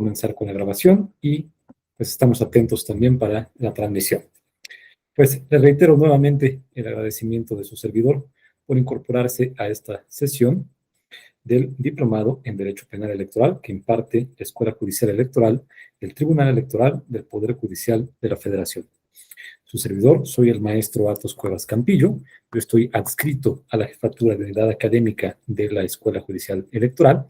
comenzar con la grabación y pues estamos atentos también para la transmisión. Pues les reitero nuevamente el agradecimiento de su servidor por incorporarse a esta sesión del Diplomado en Derecho Penal Electoral que imparte la Escuela Judicial Electoral del Tribunal Electoral del Poder Judicial de la Federación. Su servidor, soy el maestro Athos Cuevas Campillo. Yo estoy adscrito a la jefatura de unidad académica de la Escuela Judicial Electoral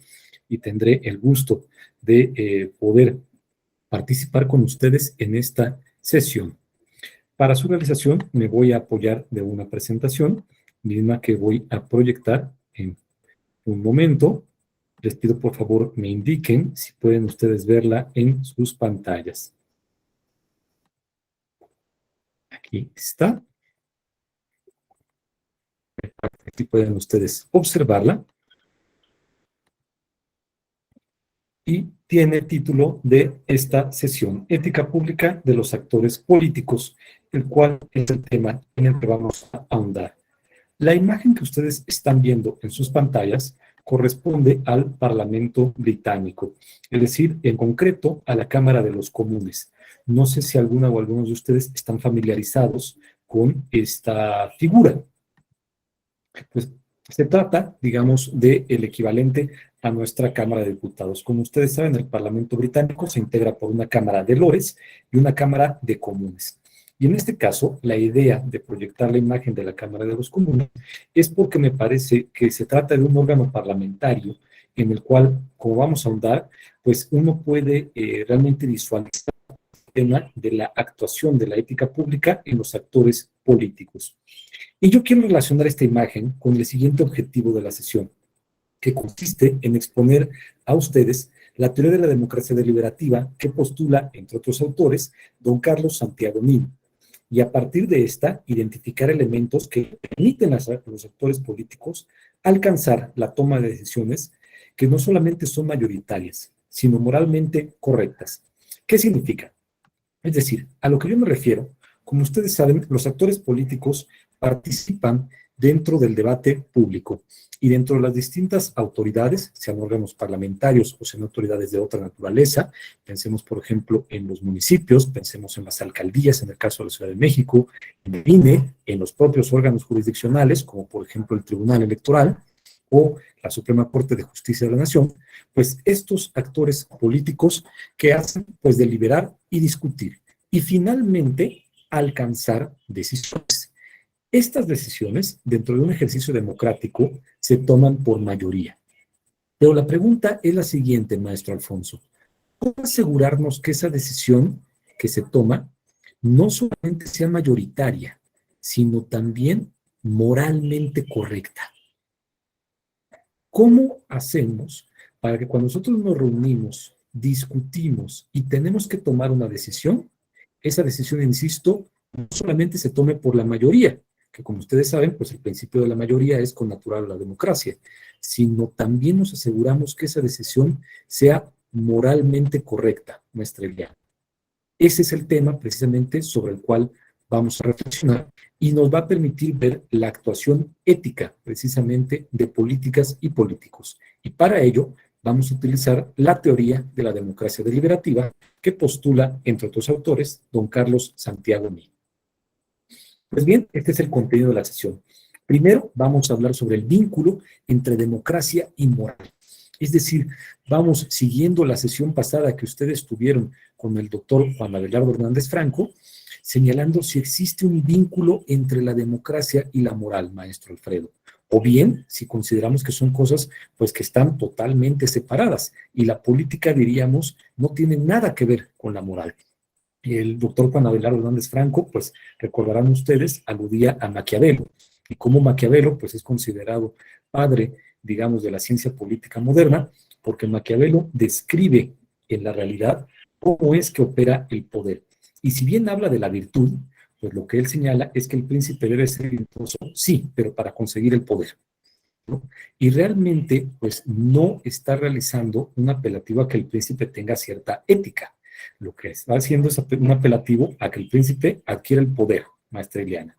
y tendré el gusto de poder participar con ustedes en esta sesión. Para su realización me voy a apoyar de una presentación, misma que voy a proyectar en un momento. Les pido por favor me indiquen si pueden ustedes verla en sus pantallas. Aquí está. Aquí pueden ustedes observarla. Y tiene el título de esta sesión, Ética Pública de los Actores Políticos, el cual es el tema en el que vamos a ahondar. La imagen que ustedes están viendo en sus pantallas corresponde al Parlamento británico, es decir, en concreto a la Cámara de los Comunes. No sé si alguna o algunos de ustedes están familiarizados con esta figura. Pues se trata, digamos, del equivalente a nuestra Cámara de Diputados. Como ustedes saben, el Parlamento británico se integra por una Cámara de Lores y una Cámara de Comunes. Y en este caso, la idea de proyectar la imagen de la Cámara de los Comunes es porque me parece que se trata de un órgano parlamentario en el cual, como vamos a ahondar, pues uno puede realmente visualizar el tema de la actuación de la ética pública en los actores políticos. Y yo quiero relacionar esta imagen con el siguiente objetivo de la sesión, que consiste en exponer a ustedes la teoría de la democracia deliberativa que postula, entre otros autores, don Carlos Santiago Nin, y a partir de esta, identificar elementos que permiten a los actores políticos alcanzar la toma de decisiones que no solamente son mayoritarias, sino moralmente correctas. ¿Qué significa? Es decir, a lo que yo me refiero, como ustedes saben, los actores políticos participan dentro del debate público y dentro de las distintas autoridades, sean órganos parlamentarios o sean autoridades de otra naturaleza, pensemos por ejemplo en los municipios, pensemos en las alcaldías, en el caso de la Ciudad de México, en el INE, en los propios órganos jurisdiccionales, como por ejemplo el Tribunal Electoral o la Suprema Corte de Justicia de la Nación, pues estos actores políticos que hacen pues deliberar y discutir y finalmente alcanzar decisiones. Estas decisiones, dentro de un ejercicio democrático, se toman por mayoría. Pero la pregunta es la siguiente, maestro Alfonso. ¿Cómo asegurarnos que esa decisión que se toma no solamente sea mayoritaria, sino también moralmente correcta? ¿Cómo hacemos para que cuando nosotros nos reunimos, discutimos y tenemos que tomar una decisión, esa decisión, insisto, no solamente se tome por la mayoría, que como ustedes saben, pues el principio de la mayoría es connatural a la democracia, sino también nos aseguramos que esa decisión sea moralmente correcta, maestra Eliana? Ese es el tema precisamente sobre el cual vamos a reflexionar y nos va a permitir ver la actuación ética precisamente de políticas y políticos. Y para ello vamos a utilizar la teoría de la democracia deliberativa que postula, entre otros autores, don Carlos Santiago Nin. Pues bien, este es el contenido de la sesión. Primero, vamos a hablar sobre el vínculo entre democracia y moral. Es decir, vamos siguiendo la sesión pasada que ustedes tuvieron con el doctor Juan Abelardo Hernández Franco, señalando si existe un vínculo entre la democracia y la moral, maestro Alfredo. O bien, si consideramos que son cosas pues que están totalmente separadas y la política, diríamos, no tiene nada que ver con la moral. El doctor Juan Abelardo Hernández Franco, pues recordarán ustedes, aludía a Maquiavelo, y como Maquiavelo, pues es considerado padre, digamos, de la ciencia política moderna, porque Maquiavelo describe en la realidad cómo es que opera el poder. Y si bien habla de la virtud, pues lo que él señala es que el príncipe debe ser virtuoso, sí, pero para conseguir el poder, ¿no? Y realmente, pues no está realizando un apelativo a que el príncipe tenga cierta ética. Lo que está haciendo es un apelativo a que el príncipe adquiera el poder, maestra Eliana.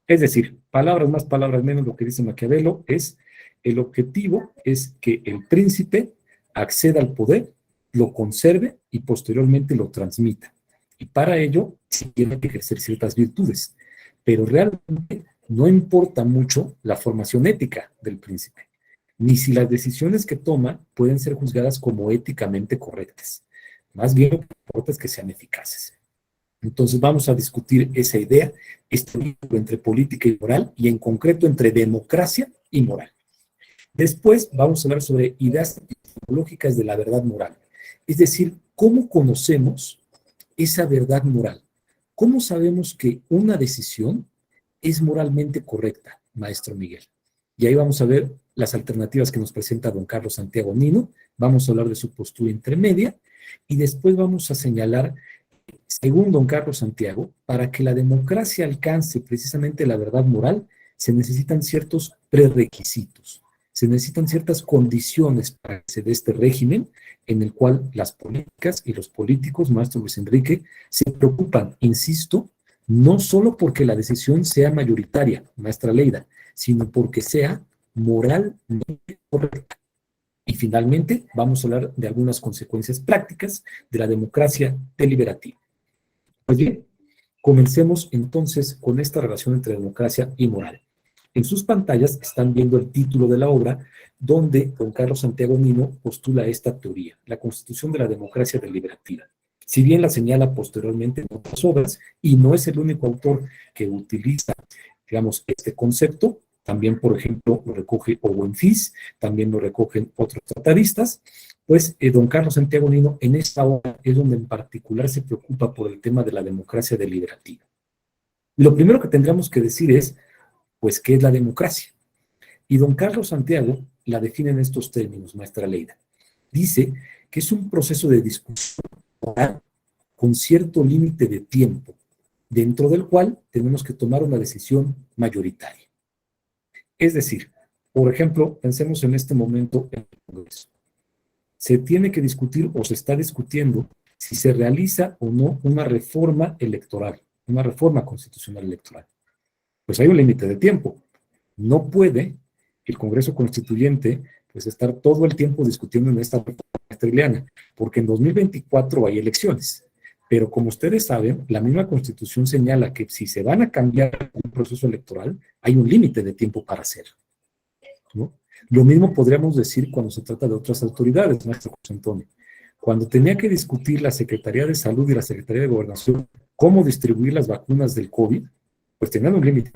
Es decir, palabras más, palabras menos, lo que dice Maquiavelo es, el objetivo es que el príncipe acceda al poder lo conserve y posteriormente lo transmita. Y para ello sí tiene que ejercer ciertas virtudes, pero realmente no importa mucho la formación ética del príncipe, ni si las decisiones que toma pueden ser juzgadas como éticamente correctas. Más bien lo que importa es que sean eficaces. Entonces vamos a discutir esa idea, este vínculo entre política y moral, y en concreto entre democracia y moral. Después vamos a hablar sobre ideas epistemológicas de la verdad moral, es decir, cómo conocemos esa verdad moral. ¿Cómo sabemos que una decisión es moralmente correcta, maestro Miguel? Y ahí vamos a ver las alternativas que nos presenta don Carlos Santiago Nino, vamos a hablar de su postura intermedia, y después vamos a señalar, según don Carlos Santiago, para que la democracia alcance precisamente la verdad moral, se necesitan ciertos prerequisitos, se necesitan ciertas condiciones para que se dé este régimen en el cual las políticas y los políticos, maestro Luis Enrique, se preocupan, insisto, no solo porque la decisión sea mayoritaria, maestra Leida, sino porque sea moralmente correcta. Y finalmente vamos a hablar de algunas consecuencias prácticas de la democracia deliberativa. Pues bien, comencemos entonces con esta relación entre democracia y moral. En sus pantallas están viendo el título de la obra, donde don Carlos Santiago Nino postula esta teoría, la constitución de la democracia deliberativa. Si bien la señala posteriormente en otras obras, y no es el único autor que utiliza, digamos, este concepto, también, por ejemplo, lo recoge Owen Fis, también lo recogen otros tratadistas, pues don Carlos Santiago Nino en esta obra es donde en particular se preocupa por el tema de la democracia deliberativa. Y lo primero que tendríamos que decir es, pues, ¿qué es la democracia? Y don Carlos Santiago la define en estos términos, maestra Leida. Dice que es un proceso de discusión con cierto límite de tiempo, dentro del cual tenemos que tomar una decisión mayoritaria. Es decir, por ejemplo, pensemos en este momento en el Congreso. Se tiene que discutir o se está discutiendo si se realiza o no una reforma electoral, una reforma constitucional electoral. Pues hay un límite de tiempo. No puede el Congreso Constituyente pues estar todo el tiempo discutiendo en esta reforma electoral, porque en 2024 hay elecciones. Pero como ustedes saben, la misma Constitución señala que si se van a cambiar un proceso electoral, hay un límite de tiempo para hacerlo, ¿no? Lo mismo podríamos decir cuando se trata de otras autoridades, maestro José Antonio. Cuando tenía que discutir la Secretaría de Salud y la Secretaría de Gobernación cómo distribuir las vacunas del COVID, pues tenían un límite.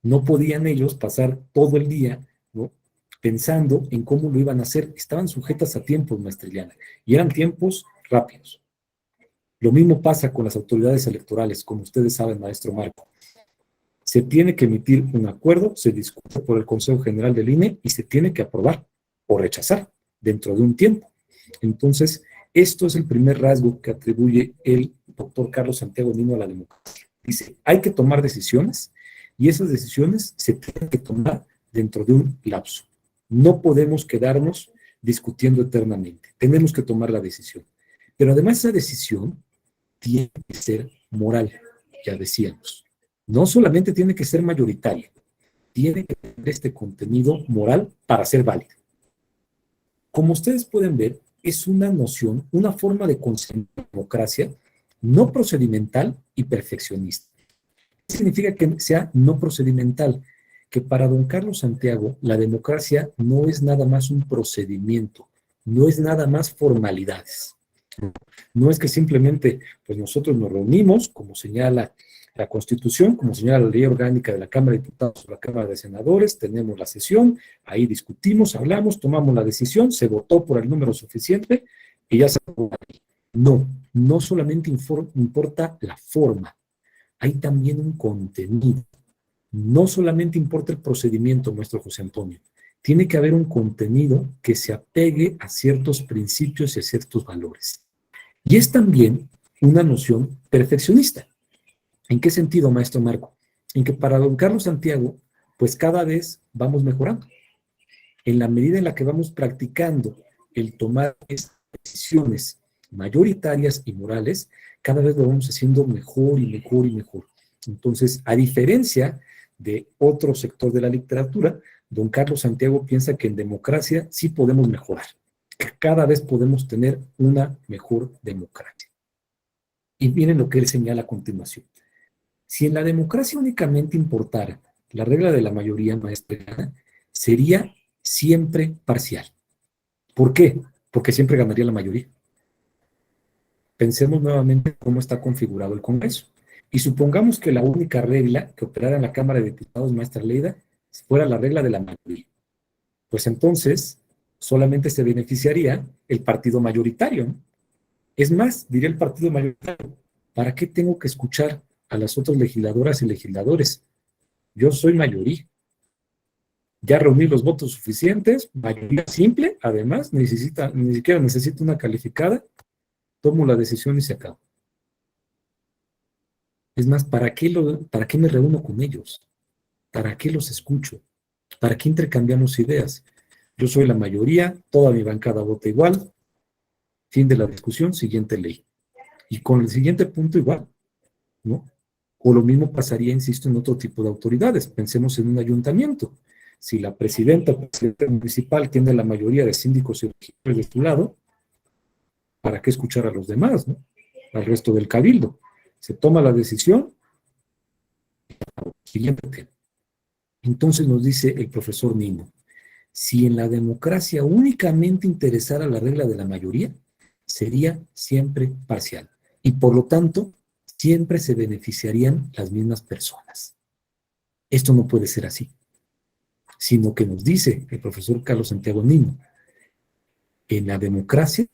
No podían ellos pasar todo el día, ¿no?, pensando en cómo lo iban a hacer. Estaban sujetas a tiempos, maestra Iliana, y eran tiempos rápidos. Lo mismo pasa con las autoridades electorales, como ustedes saben, maestro Marco. Se tiene que emitir un acuerdo, se discute por el Consejo General del INE y se tiene que aprobar o rechazar dentro de un tiempo. Entonces, esto es el primer rasgo que atribuye el doctor Carlos Santiago Nino a la democracia. Dice, hay que tomar decisiones y esas decisiones se tienen que tomar dentro de un lapso. No podemos quedarnos discutiendo eternamente. Tenemos que tomar la decisión. Pero además esa decisión tiene que ser moral, ya decíamos. No solamente tiene que ser mayoritaria, tiene que tener este contenido moral para ser válido. Como ustedes pueden ver, es una noción, una forma de concebir la democracia no procedimental y perfeccionista. ¿Qué significa que sea no procedimental? Que para don Carlos Santiago la democracia no es nada más un procedimiento, no es nada más formalidades. No es que simplemente pues nosotros nos reunimos, como señala la Constitución, como señala la Ley Orgánica de la Cámara de Diputados o la Cámara de Senadores, tenemos la sesión, ahí discutimos, hablamos, tomamos la decisión, se votó por el número suficiente y ya se aprobó. No, no solamente importa la forma, hay también un contenido. No solamente importa el procedimiento, maestro José Antonio, tiene que haber un contenido que se apegue a ciertos principios y a ciertos valores. Y es también una noción perfeccionista. ¿En qué sentido, maestro Marco? En que para don Carlos Santiago, pues cada vez vamos mejorando. En la medida en la que vamos practicando el tomar estas decisiones mayoritarias y morales, cada vez lo vamos haciendo mejor y mejor y mejor. Entonces, a diferencia de otro sector de la literatura, don Carlos Santiago piensa que en democracia sí podemos mejorar. que cada vez podemos tener una mejor democracia. Y miren lo que él señala a continuación. Si en la democracia únicamente importara la regla de la mayoría maestra, sería siempre parcial. ¿Por qué? Porque siempre ganaría la mayoría. Pensemos nuevamente cómo está configurado el Congreso. Y supongamos que la única regla que operara en la Cámara de Diputados, maestra Leida, fuera la regla de la mayoría. Pues entonces solamente se beneficiaría el partido mayoritario, ¿no? Es más, diría el partido mayoritario, ¿para qué tengo que escuchar a las otras legisladoras y legisladores? Yo soy mayoría. Ya reuní los votos suficientes, mayoría simple, además, ni siquiera necesito una calificada, tomo la decisión y se acaba. Es más, ¿para qué me reúno con ellos? ¿Para qué los escucho? ¿Para qué intercambiamos ideas? Yo soy la mayoría, toda mi bancada vota igual, fin de la discusión, siguiente ley. Y con el siguiente punto igual, ¿no? O lo mismo pasaría, insisto, en otro tipo de autoridades. Pensemos en un ayuntamiento. Si la presidenta o presidente municipal tiene la mayoría de síndicos y regidores de su lado, ¿para qué escuchar a los demás, no? Al resto del cabildo. Se toma la decisión, siguiente tema. Entonces nos dice el profesor Nino, si en la democracia únicamente interesara la regla de la mayoría, sería siempre parcial. Y por lo tanto, siempre se beneficiarían las mismas personas. Esto no puede ser así, sino que nos dice el profesor Carlos Santiago Nino, en la democracia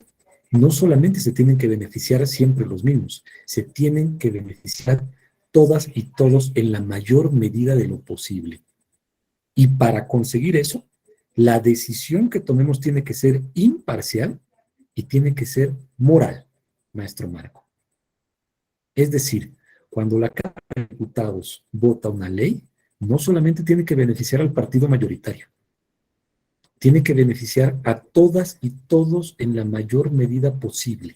no solamente se tienen que beneficiar siempre los mismos, se tienen que beneficiar todas y todos en la mayor medida de lo posible. Y para conseguir eso, la decisión que tomemos tiene que ser imparcial y tiene que ser moral, maestro Marco. Es decir, cuando la Cámara de Diputados vota una ley, no solamente tiene que beneficiar al partido mayoritario, tiene que beneficiar a todas y todos en la mayor medida posible.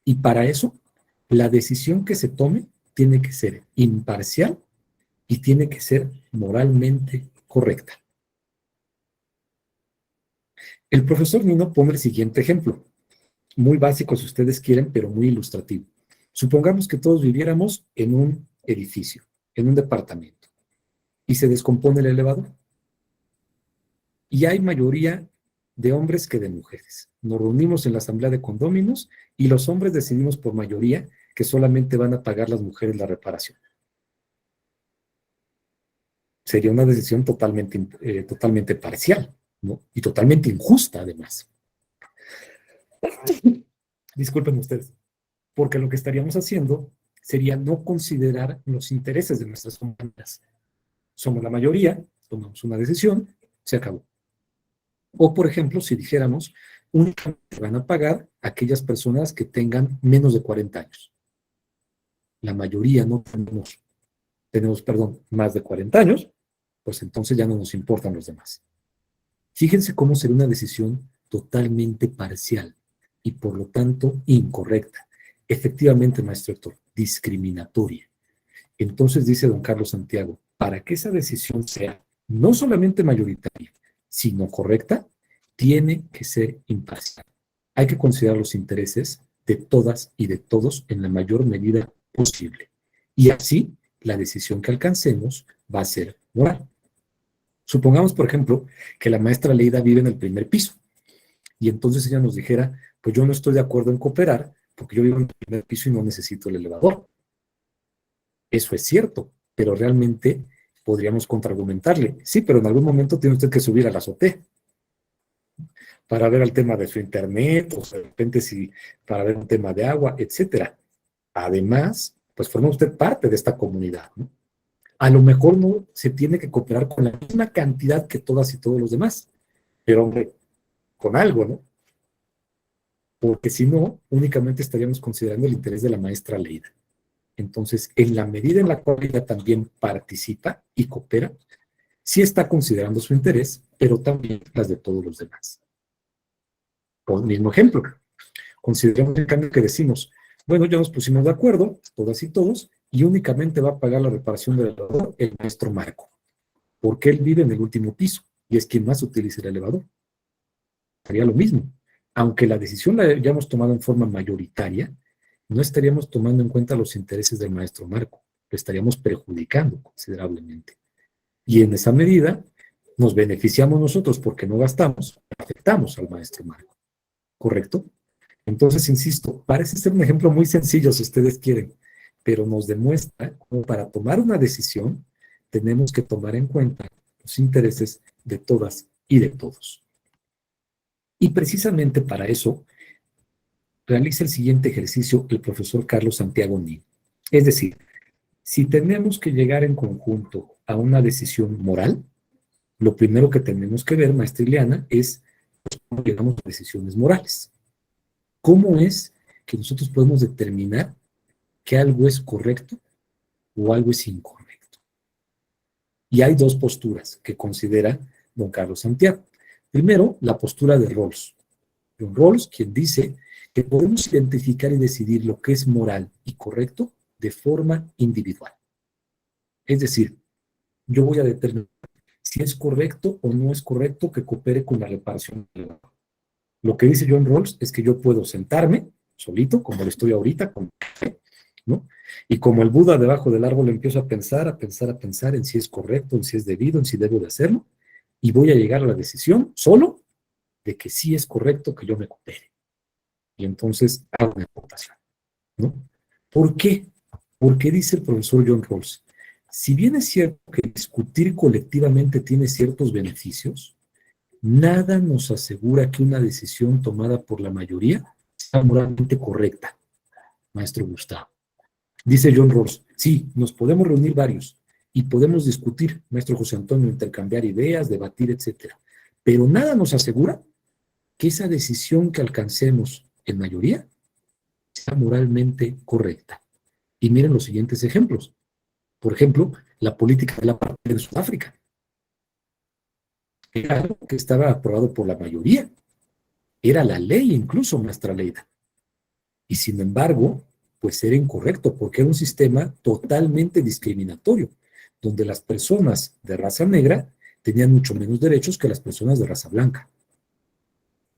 Y para eso, la decisión que se tome tiene que ser imparcial y tiene que ser moralmente correcta. El profesor Nino pone el siguiente ejemplo, muy básico si ustedes quieren, pero muy ilustrativo. Supongamos que todos viviéramos en un edificio, en un departamento, y se descompone el elevador. Y hay mayoría de hombres que de mujeres. Nos reunimos en la asamblea de condóminos y los hombres decidimos por mayoría que solamente van a pagar las mujeres la reparación. Sería una decisión totalmente parcial, ¿no? Y totalmente injusta, además. Disculpen ustedes, porque lo que estaríamos haciendo sería no considerar los intereses de nuestras compañeras. Somos la mayoría, tomamos una decisión, se acabó. O, por ejemplo, si dijéramos, únicamente van a pagar aquellas personas que tengan menos de 40 años. La mayoría no tenemos, más de 40 años, pues entonces ya no nos importan los demás. Fíjense cómo sería una decisión totalmente parcial y por lo tanto incorrecta. Efectivamente, maestro Héctor, discriminatoria. Entonces dice don Carlos Santiago, para que esa decisión sea no solamente mayoritaria, sino correcta, tiene que ser imparcial. Hay que considerar los intereses de todas y de todos en la mayor medida posible. Y así, la decisión que alcancemos va a ser moral. Supongamos, por ejemplo, que la maestra Leida vive en el primer piso y entonces ella nos dijera, pues yo no estoy de acuerdo en cooperar porque yo vivo en el primer piso y no necesito el elevador. Eso es cierto, pero realmente podríamos contraargumentarle. Sí, pero en algún momento tiene usted que subir a la azotea para ver el tema de su internet, o de repente para ver un tema de agua, etcétera. Además, pues forma usted parte de esta comunidad, ¿no? A lo mejor no se tiene que cooperar con la misma cantidad que todas y todos los demás, pero hombre, con algo, ¿no? Porque si no, únicamente estaríamos considerando el interés de la maestra Leida. Entonces, en la medida en la cual ella también participa y coopera, sí está considerando su interés, pero también las de todos los demás. Por el mismo ejemplo, consideremos el cambio que decimos, bueno, ya nos pusimos de acuerdo, todas y todos, y únicamente va a pagar la reparación del elevador el maestro Marco, porque él vive en el último piso y es quien más utiliza el elevador. Sería lo mismo. aunque la decisión la hayamos tomado en forma mayoritaria, no estaríamos tomando en cuenta los intereses del maestro Marco, lo estaríamos perjudicando considerablemente. Y en esa medida nos beneficiamos nosotros porque no gastamos, afectamos al maestro Marco, ¿correcto? Entonces, insisto, parece ser un ejemplo muy sencillo si ustedes quieren, pero nos demuestra cómo para tomar una decisión tenemos que tomar en cuenta los intereses de todas y de todos. Y precisamente para eso realiza el siguiente ejercicio el profesor Carlos Santiago Nin. Es decir, si tenemos que llegar en conjunto a una decisión moral, lo primero que tenemos que ver, maestra Ileana, es cómo llegamos a decisiones morales. ¿Cómo es que nosotros podemos determinar que algo es correcto o algo es incorrecto? Y hay dos posturas que considera don Carlos Santiago. Primero, la postura de Rawls. John Rawls, quien dice que podemos identificar y decidir lo que es moral y correcto de forma individual. Es decir, yo voy a determinar si es correcto o no es correcto que coopere con la reparación del agua. Lo que dice John Rawls es que yo puedo sentarme solito, como lo estoy ahorita, ¿no? Y como el Buda debajo del árbol empiezo a pensar en si es correcto, en si es debido, en si debo de hacerlo, y voy a llegar a la decisión solo de que sí es correcto que yo me coopere. Y entonces hago una aportación, ¿no? ¿Por qué? Porque dice el profesor John Rawls, si bien es cierto que discutir colectivamente tiene ciertos beneficios, nada nos asegura que una decisión tomada por la mayoría sea moralmente correcta, maestro Gustavo. Dice John Rawls, sí, nos podemos reunir varios y podemos discutir, maestro José Antonio, intercambiar ideas, debatir, etcétera. Pero nada nos asegura que esa decisión que alcancemos en mayoría sea moralmente correcta. Y miren los siguientes ejemplos. Por ejemplo, la política de la parte de Sudáfrica. Era algo que estaba aprobado por la mayoría. Era la ley incluso, maestra Leida. Y sin embargo, pues era incorrecto porque era un sistema totalmente discriminatorio, donde las personas de raza negra tenían mucho menos derechos que las personas de raza blanca.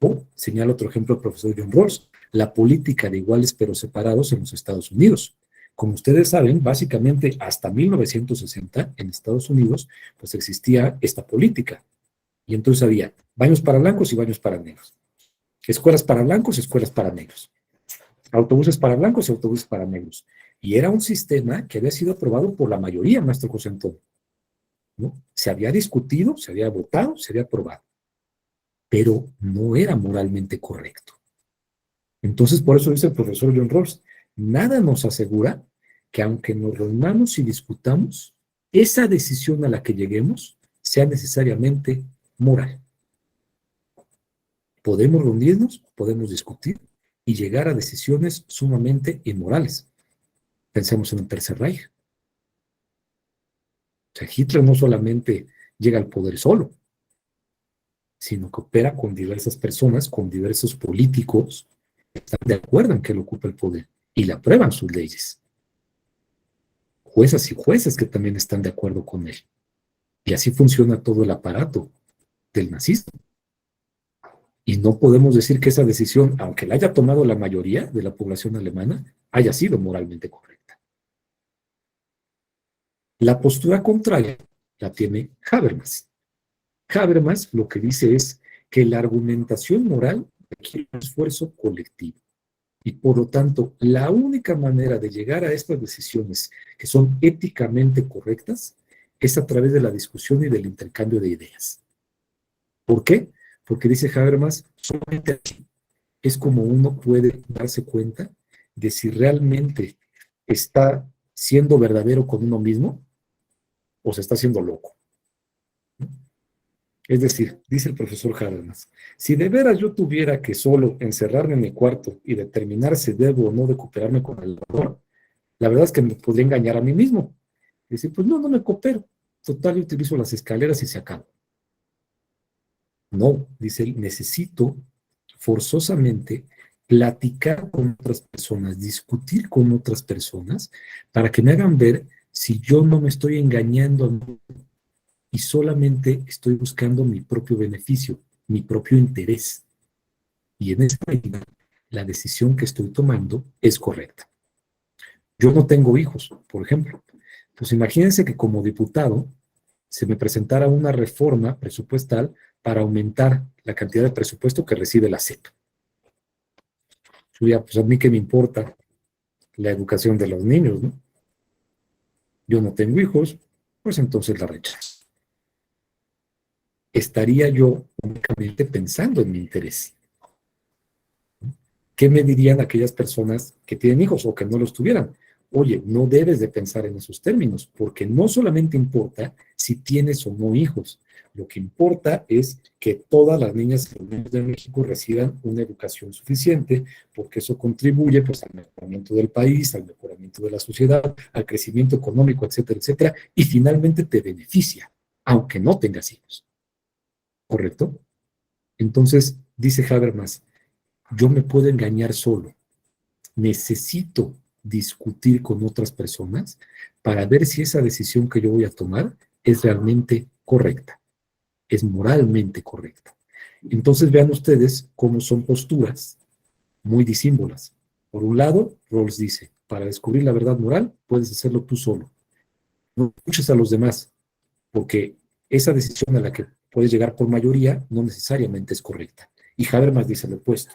O, señala otro ejemplo el profesor John Rawls, la política de iguales pero separados en los Estados Unidos. Como ustedes saben, básicamente hasta 1960 en Estados Unidos, pues existía esta política. Y entonces había baños para blancos y baños para negros. Escuelas para blancos, escuelas para negros. Autobuses para blancos y autobuses para negros. Y era un sistema que había sido aprobado por la mayoría, maestro José Antonio, ¿no? Se había discutido, se había votado, se había aprobado, pero no era moralmente correcto. Entonces, por eso dice el profesor John Rawls, nada nos asegura que aunque nos reunamos y discutamos, esa decisión a la que lleguemos sea necesariamente moral. Podemos reunirnos, podemos discutir y llegar a decisiones sumamente inmorales. Pensemos en el Tercer Reich. O sea, Hitler no solamente llega al poder solo, sino que opera con diversas personas, con diversos políticos que están de acuerdo en que él ocupa el poder y le aprueban sus leyes. Juezas y jueces que también están de acuerdo con él. Y así funciona todo el aparato del nazismo. Y no podemos decir que esa decisión, aunque la haya tomado la mayoría de la población alemana, haya sido moralmente correcta. La postura contraria la tiene Habermas. Habermas lo que dice es que la argumentación moral requiere un esfuerzo colectivo. Y por lo tanto, la única manera de llegar a estas decisiones que son éticamente correctas es a través de la discusión y del intercambio de ideas. ¿Por qué? Porque dice Habermas, solamente así es como uno puede darse cuenta de si realmente está siendo verdadero con uno mismo o se está haciendo loco. Es decir, dice el profesor Habermas, si de veras yo tuviera que solo encerrarme en mi cuarto y determinar si debo o no de cooperarme con el ladrón, la verdad es que me podría engañar a mí mismo. Decir, pues no, no me coopero. Total, yo utilizo las escaleras y se acaba. No, dice él, necesito forzosamente platicar con otras personas, discutir con otras personas para que me hagan ver si yo no me estoy engañando a mí y solamente estoy buscando mi propio beneficio, mi propio interés. Y en esa medida, la decisión que estoy tomando es correcta. Yo no tengo hijos, por ejemplo. Pues imagínense que como diputado se me presentara una reforma presupuestal para aumentar la cantidad de presupuesto que recibe la SEP. Yo ya, pues a mí qué me importa la educación de los niños, ¿no? Yo no tengo hijos, pues entonces la rechazo. Estaría yo únicamente pensando en mi interés. ¿Qué me dirían aquellas personas que tienen hijos o que no los tuvieran? Oye, no debes de pensar en esos términos, porque no solamente importa si tienes o no hijos, lo que importa es que todas las niñas y los niños de México reciban una educación suficiente, porque eso contribuye pues, al mejoramiento del país, al mejoramiento de la sociedad, al crecimiento económico, etcétera, etcétera, y finalmente te beneficia, aunque no tengas hijos. ¿Correcto? Entonces, dice Habermas, yo me puedo engañar solo. Necesito discutir con otras personas para ver si esa decisión que yo voy a tomar es realmente correcta, es moralmente correcta. Entonces vean ustedes cómo son posturas muy disímbolas. Por un lado, Rawls dice, para descubrir la verdad moral puedes hacerlo tú solo. No escuches a los demás, porque esa decisión a la que puedes llegar por mayoría no necesariamente es correcta. Y Habermas dice lo opuesto.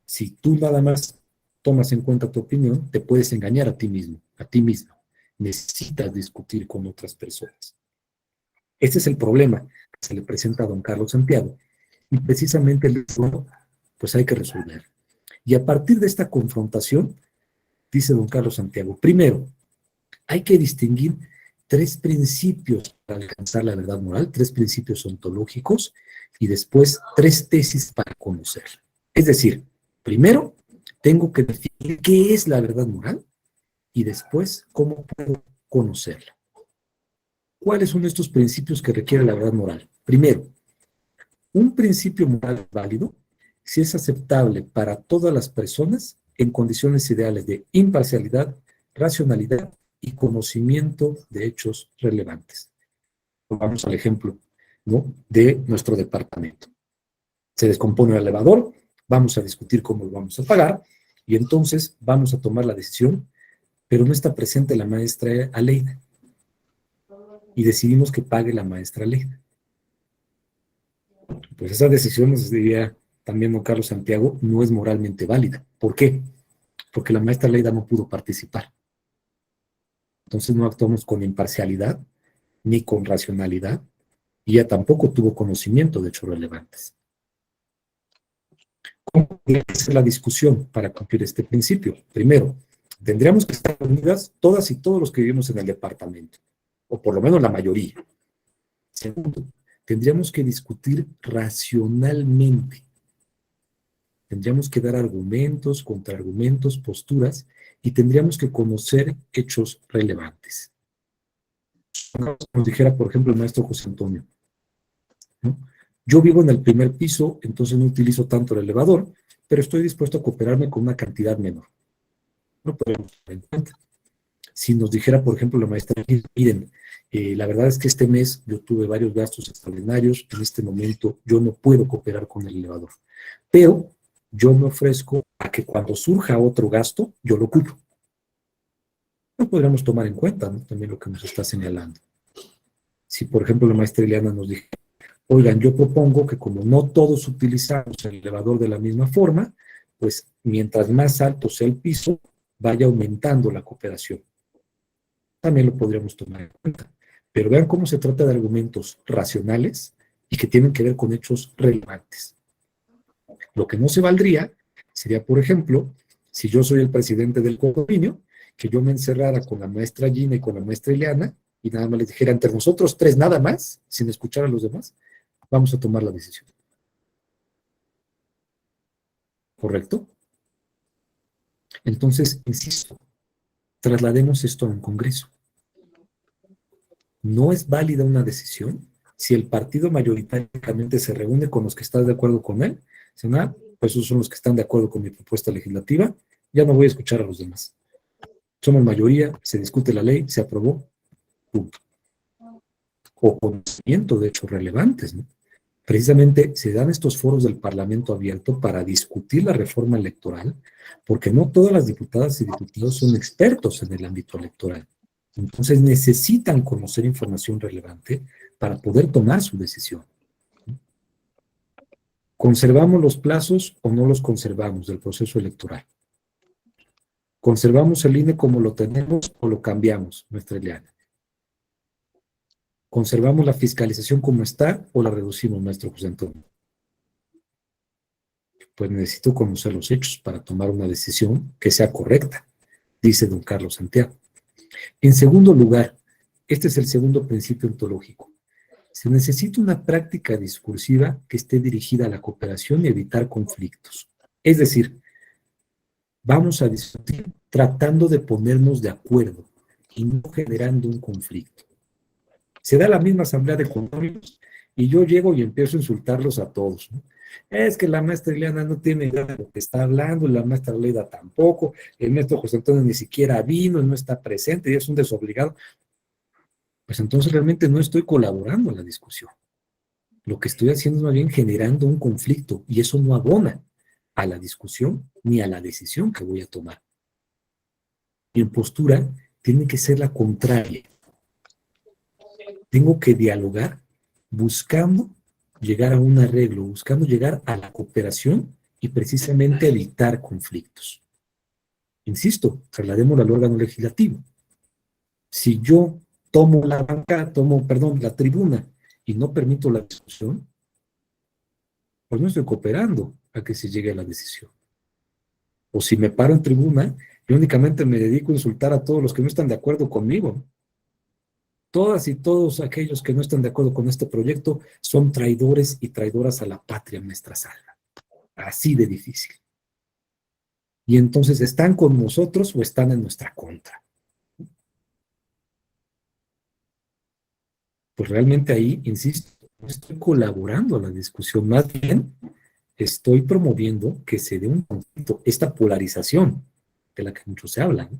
Si tú nada más tomas en cuenta tu opinión, te puedes engañar a ti mismo, a ti mismo. Necesitas discutir con otras personas. Este es el problema que se le presenta a don Carlos Santiago. Y precisamente el libro, pues hay que resolver. Y a partir de esta confrontación, dice don Carlos Santiago, primero, hay que distinguir tres principios para alcanzar la verdad moral, tres principios ontológicos, y después tres tesis para conocerla. Es decir, primero, tengo que definir qué es la verdad moral y después cómo puedo conocerla. ¿Cuáles son estos principios que requiere la verdad moral? Primero, un principio moral válido si es aceptable para todas las personas en condiciones ideales de imparcialidad, racionalidad y conocimiento de hechos relevantes. Vamos al ejemplo, ¿no?, de nuestro departamento. Se descompone el elevador, vamos a discutir cómo lo vamos a pagar y entonces vamos a tomar la decisión, pero no está presente la maestra Aleida y decidimos que pague la maestra Aleida. Pues esa decisión, nos diría también don Carlos Santiago, no es moralmente válida. ¿Por qué? Porque la maestra Aleida no pudo participar. Entonces no actuamos con imparcialidad ni con racionalidad y ella tampoco tuvo conocimiento de hechos relevantes. ¿Cómo tiene que ser la discusión para cumplir este principio? Primero, tendríamos que estar unidas todas y todos los que vivimos en el departamento, o por lo menos la mayoría. Segundo, tendríamos que discutir racionalmente. Tendríamos que dar argumentos, contraargumentos, posturas, y tendríamos que conocer hechos relevantes. Nos dijera, por ejemplo, el maestro José Antonio, ¿no? Yo vivo en el primer piso, entonces no utilizo tanto el elevador, pero estoy dispuesto a cooperarme con una cantidad menor. No podemos tener en cuenta. Si nos dijera, por ejemplo, la maestra, miren, la verdad es que este mes yo tuve varios gastos extraordinarios, en este momento yo no puedo cooperar con el elevador, pero yo me ofrezco a que cuando surja otro gasto, yo lo cubro. No podríamos tomar en cuenta, ¿no?, también lo que nos está señalando. Si, por ejemplo, la maestra Ileana nos dijera, oigan, yo propongo que como no todos utilizamos el elevador de la misma forma, pues mientras más alto sea el piso, vaya aumentando la cooperación. También lo podríamos tomar en cuenta. Pero vean cómo se trata de argumentos racionales y que tienen que ver con hechos relevantes. Lo que no se valdría sería, por ejemplo, si yo soy el presidente del condominio, que yo me encerrara con la maestra Gina y con la maestra Ileana y nada más les dijera entre nosotros tres nada más, sin escuchar a los demás, vamos a tomar la decisión. ¿Correcto? Entonces, insisto, traslademos esto a un congreso. No es válida una decisión si el partido mayoritariamente se reúne con los que están de acuerdo con él. Dicen, pues esos son los que están de acuerdo con mi propuesta legislativa, ya no voy a escuchar a los demás. Somos mayoría, se discute la ley, se aprobó, punto. O conocimiento de hechos relevantes, ¿no? Precisamente se dan estos foros del Parlamento abierto para discutir la reforma electoral, porque no todas las diputadas y diputados son expertos en el ámbito electoral. Entonces necesitan conocer información relevante para poder tomar su decisión. ¿Conservamos los plazos o no los conservamos del proceso electoral? ¿Conservamos el INE como lo tenemos o lo cambiamos, nuestra Eliana? ¿Conservamos la fiscalización como está o la reducimos, maestro José Antonio? Pues necesito conocer los hechos para tomar una decisión que sea correcta, dice don Carlos Santiago. En segundo lugar, este es el segundo principio ontológico. Se necesita una práctica discursiva que esté dirigida a la cooperación y evitar conflictos. Es decir, vamos a discutir tratando de ponernos de acuerdo y no generando un conflicto. Se da la misma asamblea de condóminos y yo llego y empiezo a insultarlos a todos, ¿no? Es que la maestra Ileana no tiene idea de lo que está hablando, la maestra Leida tampoco, el maestro José Antonio ni siquiera vino, no está presente y es un desobligado. Pues entonces realmente no estoy colaborando en la discusión. Lo que estoy haciendo es más bien generando un conflicto y eso no abona a la discusión ni a la decisión que voy a tomar. Mi postura tiene que ser la contraria. Tengo que dialogar buscando llegar a un arreglo, buscando llegar a la cooperación y precisamente evitar conflictos. Insisto, trasladémoslo al órgano legislativo. Si yo tomo la banca, la tribuna y no permito la discusión, pues no estoy cooperando a que se llegue a la decisión. O si me paro en tribuna, yo únicamente me dedico a insultar a todos los que no están de acuerdo conmigo. Todas y todos aquellos que no están de acuerdo con este proyecto son traidores y traidoras a la patria, maestra Salva. Así de difícil. Y entonces, ¿están con nosotros o están en nuestra contra? Pues realmente ahí, insisto, no estoy colaborando a la discusión, más bien estoy promoviendo que se dé un conflicto, esta polarización de la que mucho se habla, ¿no?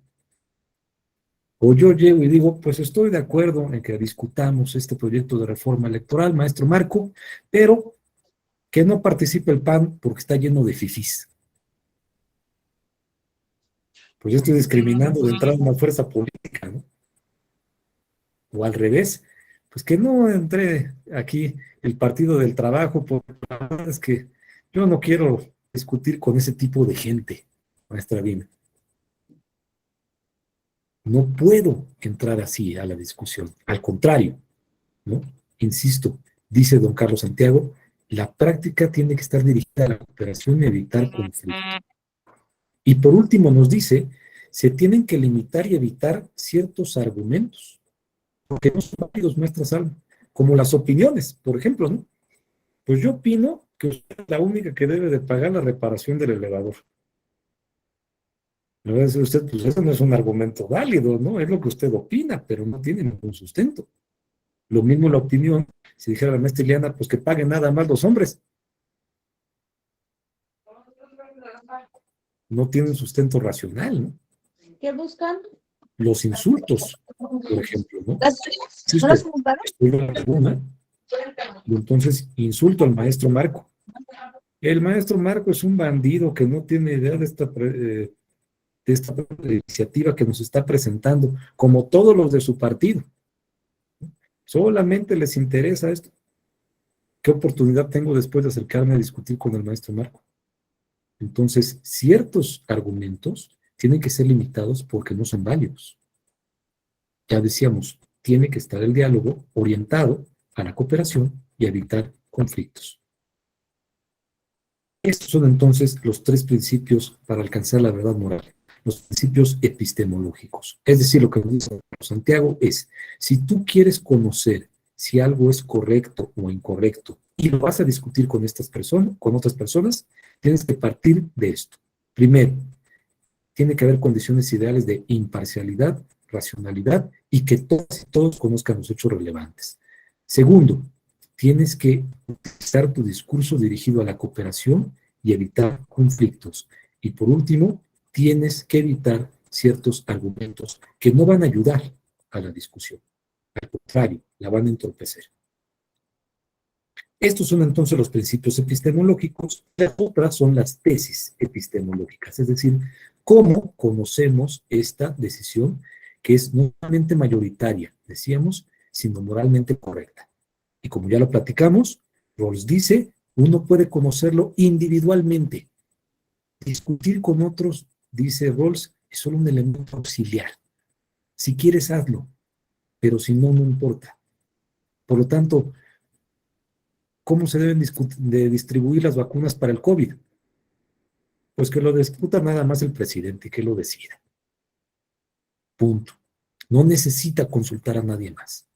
O yo llego y digo, pues estoy de acuerdo en que discutamos este proyecto de reforma electoral, maestro Marco, pero que no participe el PAN porque está lleno de fifís. Pues yo estoy discriminando de entrada una fuerza política, ¿no? O al revés, pues que no entre aquí el Partido del Trabajo, porque la verdad es que yo no quiero discutir con ese tipo de gente, maestra Dina. No puedo entrar así a la discusión. Al contrario, ¿no? Insisto, dice don Carlos Santiago, la práctica tiene que estar dirigida a la cooperación y evitar conflictos. Y por último nos dice, se tienen que limitar y evitar ciertos argumentos, porque no son válidos nuestras almas, como las opiniones, por ejemplo, ¿no? Pues yo opino que usted es la única que debe de pagar la reparación del elevador. Me va a decir usted, pues eso no es un argumento válido, ¿no? Es lo que usted opina, pero no tiene ningún sustento. Lo mismo la opinión, si dijera la maestra Ileana, pues que paguen nada más los hombres. No tienen sustento racional, ¿no? ¿Qué buscan? Los insultos, por ejemplo, ¿no? ¿No las compraron? Estoy en la tribuna y entonces insulto al maestro Marco. El maestro Marco es un bandido que no tiene idea de esta iniciativa que nos está presentando, como todos los de su partido. Solamente les interesa esto. ¿Qué oportunidad tengo después de acercarme a discutir con el maestro Marco? Entonces, ciertos argumentos tienen que ser limitados porque no son válidos. Ya decíamos, tiene que estar el diálogo orientado a la cooperación y a evitar conflictos. Estos son entonces los tres principios para alcanzar la verdad moral, los principios epistemológicos. Es decir, lo que nos dice Santiago es, si tú quieres conocer si algo es correcto o incorrecto y lo vas a discutir con estas personas, con otras personas, tienes que partir de esto. Primero, tiene que haber condiciones ideales de imparcialidad, racionalidad y que todas y todos conozcan los hechos relevantes. Segundo, tienes que utilizar tu discurso dirigido a la cooperación y evitar conflictos. Y por último, tienes que evitar ciertos argumentos que no van a ayudar a la discusión. Al contrario, la van a entorpecer. Estos son entonces los principios epistemológicos. Las otras son las tesis epistemológicas, es decir, cómo conocemos esta decisión que es no solamente mayoritaria, decíamos, sino moralmente correcta. Y como ya lo platicamos, Rawls dice, uno puede conocerlo individualmente. Discutir con otros, dice Rawls, es solo un elemento auxiliar. Si quieres, hazlo, pero si no, no importa. Por lo tanto, ¿cómo se deben de distribuir las vacunas para el COVID? Pues que lo discuta nada más el presidente, que lo decida. Punto. No necesita consultar a nadie más.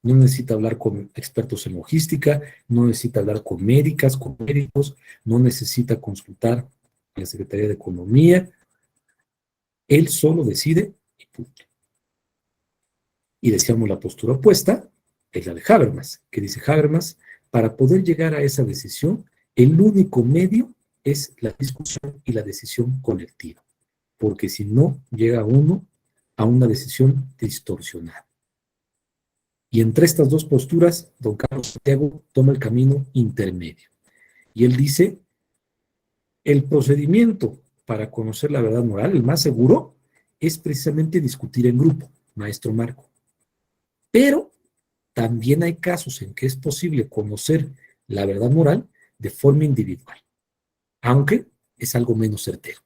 No necesita hablar con expertos en logística, no necesita hablar con médicas, con médicos, no necesita consultar a la Secretaría de Economía. Él solo decide y punto. Y decíamos la postura opuesta, es la de Habermas, que dice Habermas, para poder llegar a esa decisión, el único medio es la discusión y la decisión colectiva, porque si no, llega uno a una decisión distorsionada. Y entre estas dos posturas, don Carlos Santiago toma el camino intermedio. Y él dice, el procedimiento para conocer la verdad moral, el más seguro, es precisamente discutir en grupo, maestro Marco. Pero también hay casos en que es posible conocer la verdad moral de forma individual, aunque es algo menos certero.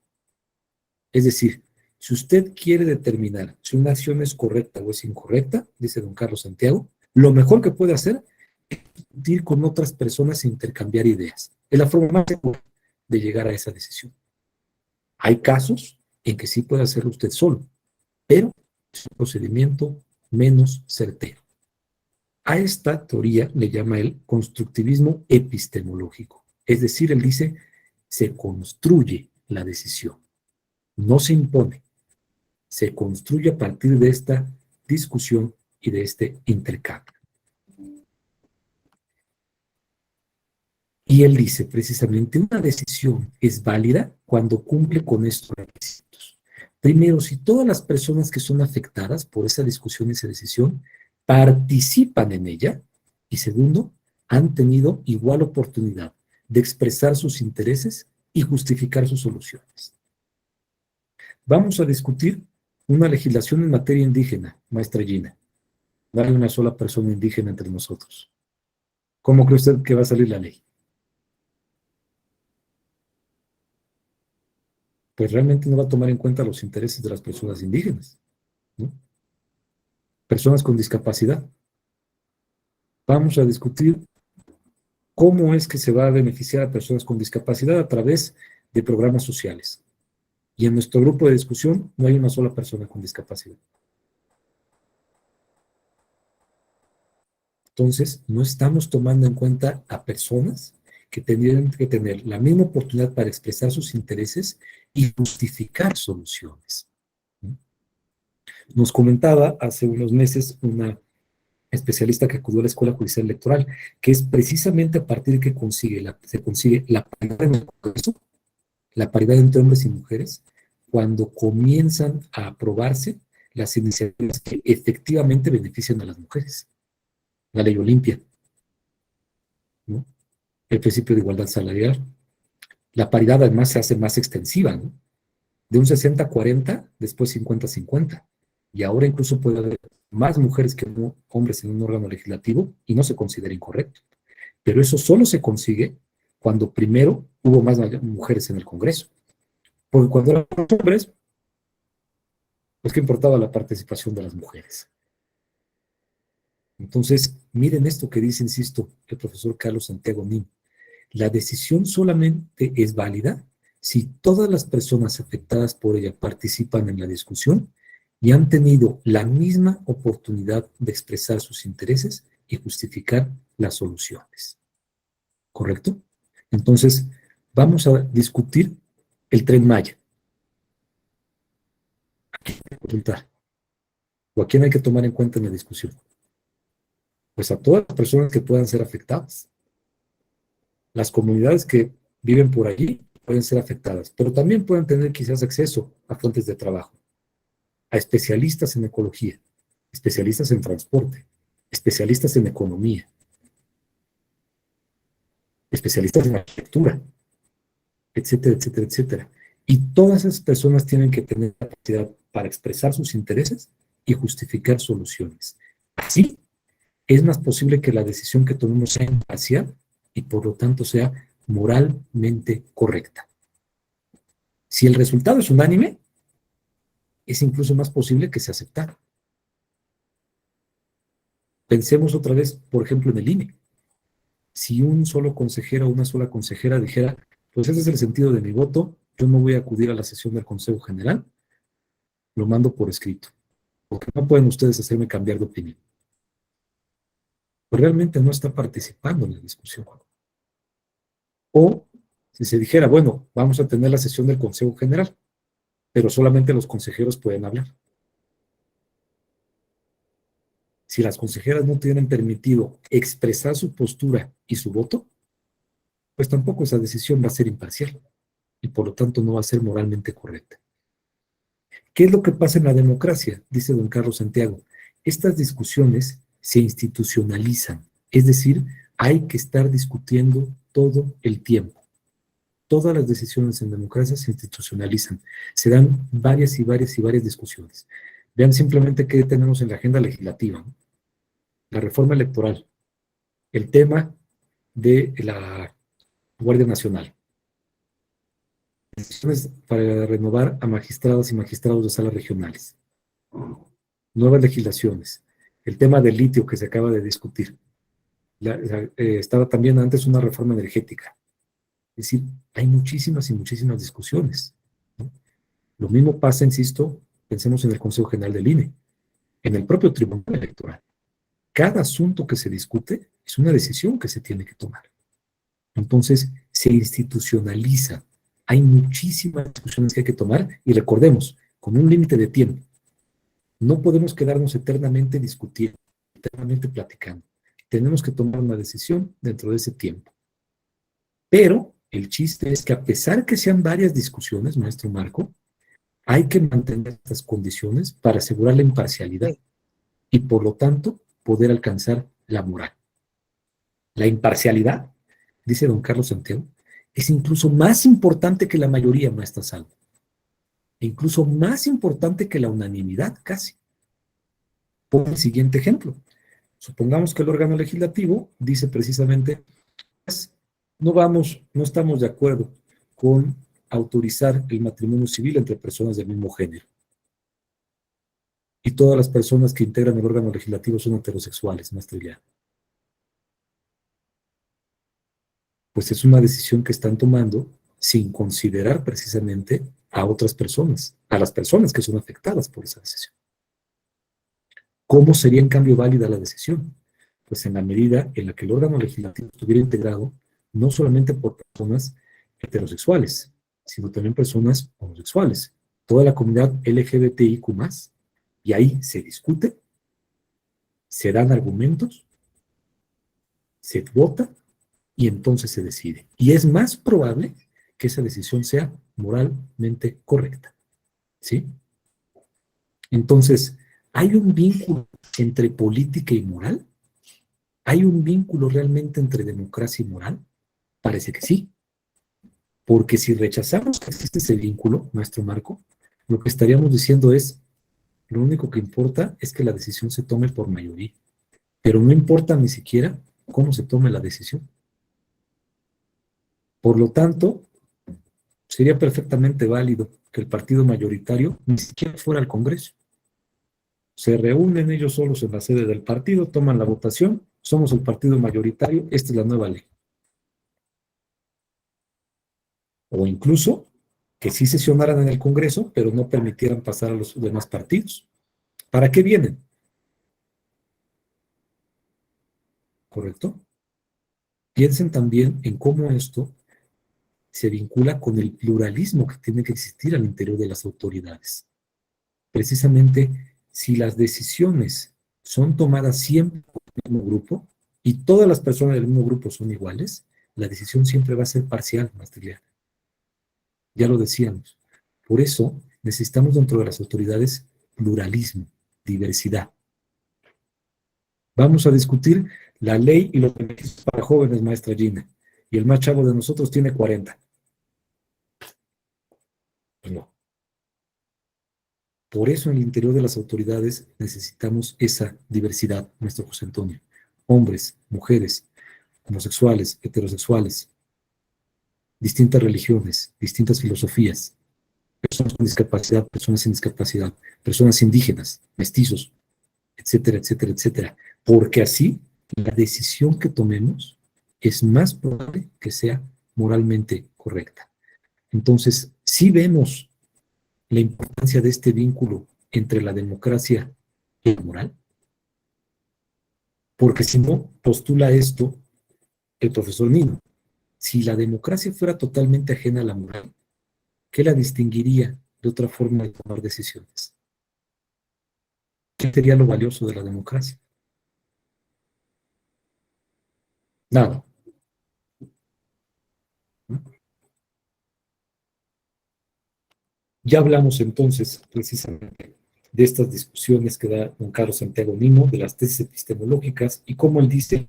Es decir, si usted quiere determinar si una acción es correcta o es incorrecta, dice don Carlos Santiago, lo mejor que puede hacer es discutir con otras personas e intercambiar ideas. Es la forma más segura de llegar a esa decisión. Hay casos en que sí puede hacerlo usted solo, pero es un procedimiento menos certero. A esta teoría le llama él constructivismo epistemológico. Es decir, él dice, se construye la decisión, no se impone, se construye a partir de esta discusión y de este intercambio. Y él dice precisamente, una decisión es válida cuando cumple con estos requisitos. Primero, si todas las personas que son afectadas por esa discusión y esa decisión participan en ella, y segundo, han tenido igual oportunidad de expresar sus intereses y justificar sus soluciones. Vamos a discutir una legislación en materia indígena, maestra Gina. No hay una sola persona indígena entre nosotros. ¿Cómo cree usted que va a salir la ley? Pues realmente no va a tomar en cuenta los intereses de las personas indígenas, ¿no? Personas con discapacidad. Vamos a discutir cómo es que se va a beneficiar a personas con discapacidad a través de programas sociales. Y en nuestro grupo de discusión no hay una sola persona con discapacidad. Entonces, no estamos tomando en cuenta a personas que tendrían que tener la misma oportunidad para expresar sus intereses y justificar soluciones. Nos comentaba hace unos meses una especialista que acudió a la Escuela Judicial Electoral, que es precisamente a partir de que se consigue la paridad en el Congreso, la paridad entre hombres y mujeres, cuando comienzan a aprobarse las iniciativas que efectivamente benefician a las mujeres. La ley Olimpia, ¿no? El principio de igualdad salarial. La paridad además se hace más extensiva, ¿no? De un 60-40, después 50-50. Y ahora incluso puede haber más mujeres que hombres en un órgano legislativo y no se considera incorrecto. Pero eso solo se consigue cuando primero hubo más mujeres en el Congreso. Porque cuando eran hombres, pues ¿qué importaba la participación de las mujeres? Entonces, miren esto que dice, insisto, el profesor Carlos Santiago Nin. La decisión solamente es válida si todas las personas afectadas por ella participan en la discusión y han tenido la misma oportunidad de expresar sus intereses y justificar las soluciones. ¿Correcto? Entonces, vamos a discutir el Tren Maya. ¿A quién hay que consultar? ¿O a quién hay que tomar en cuenta en la discusión? Pues a todas las personas que puedan ser afectadas. Las comunidades que viven por allí pueden ser afectadas, pero también pueden tener quizás acceso a fuentes de trabajo, a especialistas en ecología, especialistas en transporte, especialistas en economía. especialistas en arquitectura, etcétera, etcétera, etcétera. Y todas esas personas tienen que tener capacidad para expresar sus intereses y justificar soluciones. Así es más posible que la decisión que tomemos sea imparcial y por lo tanto sea moralmente correcta. Si el resultado es unánime, es incluso más posible que se aceptara. Pensemos otra vez, por ejemplo, en el INE. Si un solo consejero o una sola consejera dijera, pues ese es el sentido de mi voto, yo no voy a acudir a la sesión del Consejo General, lo mando por escrito, porque no pueden ustedes hacerme cambiar de opinión. Pues realmente no está participando en la discusión. O si se dijera, bueno, vamos a tener la sesión del Consejo General, pero solamente los consejeros pueden hablar. Si las consejeras no tienen permitido expresar su postura y su voto, pues tampoco esa decisión va a ser imparcial y por lo tanto no va a ser moralmente correcta. ¿Qué es lo que pasa en la democracia? Dice don Carlos Santiago. Estas discusiones se institucionalizan, es decir, hay que estar discutiendo todo el tiempo. Todas las decisiones en democracia se institucionalizan. Se dan varias y varias y varias discusiones. Vean simplemente qué tenemos en la agenda legislativa, ¿no? La reforma electoral, el tema de la Guardia Nacional, decisiones para renovar a magistradas y magistrados de salas regionales, nuevas legislaciones, el tema del litio que se acaba de discutir, estaba también antes una reforma energética. Es decir, hay muchísimas y muchísimas discusiones, ¿no? Lo mismo pasa, insisto, pensemos en el Consejo General del INE, en el propio Tribunal Electoral. Cada asunto que se discute es una decisión que se tiene que tomar. Entonces, se institucionaliza. Hay muchísimas discusiones que hay que tomar y recordemos, con un límite de tiempo. No podemos quedarnos eternamente discutiendo, eternamente platicando. Tenemos que tomar una decisión dentro de ese tiempo. Pero el chiste es que a pesar que sean varias discusiones, maestro Marco, hay que mantener estas condiciones para asegurar la imparcialidad y por lo tanto poder alcanzar la moral. La imparcialidad, dice don Carlos Santiago, es incluso más importante que la mayoría, maestra Salvo. Incluso más importante que la unanimidad, casi. Por el siguiente ejemplo. Supongamos que el órgano legislativo dice precisamente, pues, no estamos de acuerdo con autorizar el matrimonio civil entre personas del mismo género. Y todas las personas que integran el órgano legislativo son heterosexuales, maestra Ileana. Pues es una decisión que están tomando sin considerar precisamente a otras personas, a las personas que son afectadas por esa decisión. ¿Cómo sería en cambio válida la decisión? Pues en la medida en la que el órgano legislativo estuviera integrado no solamente por personas heterosexuales, sino también personas homosexuales, toda la comunidad LGBTIQ+, y ahí se discute, se dan argumentos, se vota, y entonces se decide. Y es más probable que esa decisión sea moralmente correcta. ¿Sí? Entonces, ¿hay un vínculo entre política y moral? ¿Hay un vínculo realmente entre democracia y moral? Parece que sí. Porque si rechazamos que existe ese vínculo, nuestro Marco, lo que estaríamos diciendo es, lo único que importa es que la decisión se tome por mayoría. Pero no importa ni siquiera cómo se tome la decisión. Por lo tanto, sería perfectamente válido que el partido mayoritario ni siquiera fuera al Congreso. Se reúnen ellos solos en la sede del partido, toman la votación, somos el partido mayoritario, esta es la nueva ley. O incluso que sí sesionaran en el Congreso, pero no permitieran pasar a los demás partidos. ¿Para qué vienen? ¿Correcto? Piensen también en cómo esto se vincula con el pluralismo que tiene que existir al interior de las autoridades. Precisamente, si las decisiones son tomadas siempre por el mismo grupo y todas las personas del mismo grupo son iguales, la decisión siempre va a ser parcial, maestra Ileana. Ya lo decíamos. Por eso necesitamos dentro de las autoridades pluralismo, diversidad. Vamos a discutir la ley y los beneficios para jóvenes, maestra Gina. y el más chavo de nosotros tiene 40. Pues no. Por eso en el interior de las autoridades necesitamos esa diversidad, maestro José Antonio. Hombres, mujeres, homosexuales, heterosexuales, distintas religiones, distintas filosofías, personas con discapacidad, personas sin discapacidad, personas indígenas, mestizos, etcétera, etcétera, etcétera. Porque así la decisión que tomemos es más probable que sea moralmente correcta. Entonces, si vemos la importancia de este vínculo entre la democracia y la moral, porque si no, postula esto el profesor Nino. Si la democracia fuera totalmente ajena a la moral, ¿qué la distinguiría de otra forma de tomar decisiones? ¿Qué sería lo valioso de la democracia? Nada. ¿No? Ya hablamos entonces precisamente de estas discusiones que da don Carlos Santiago Nino, de las tesis epistemológicas y cómo él dice,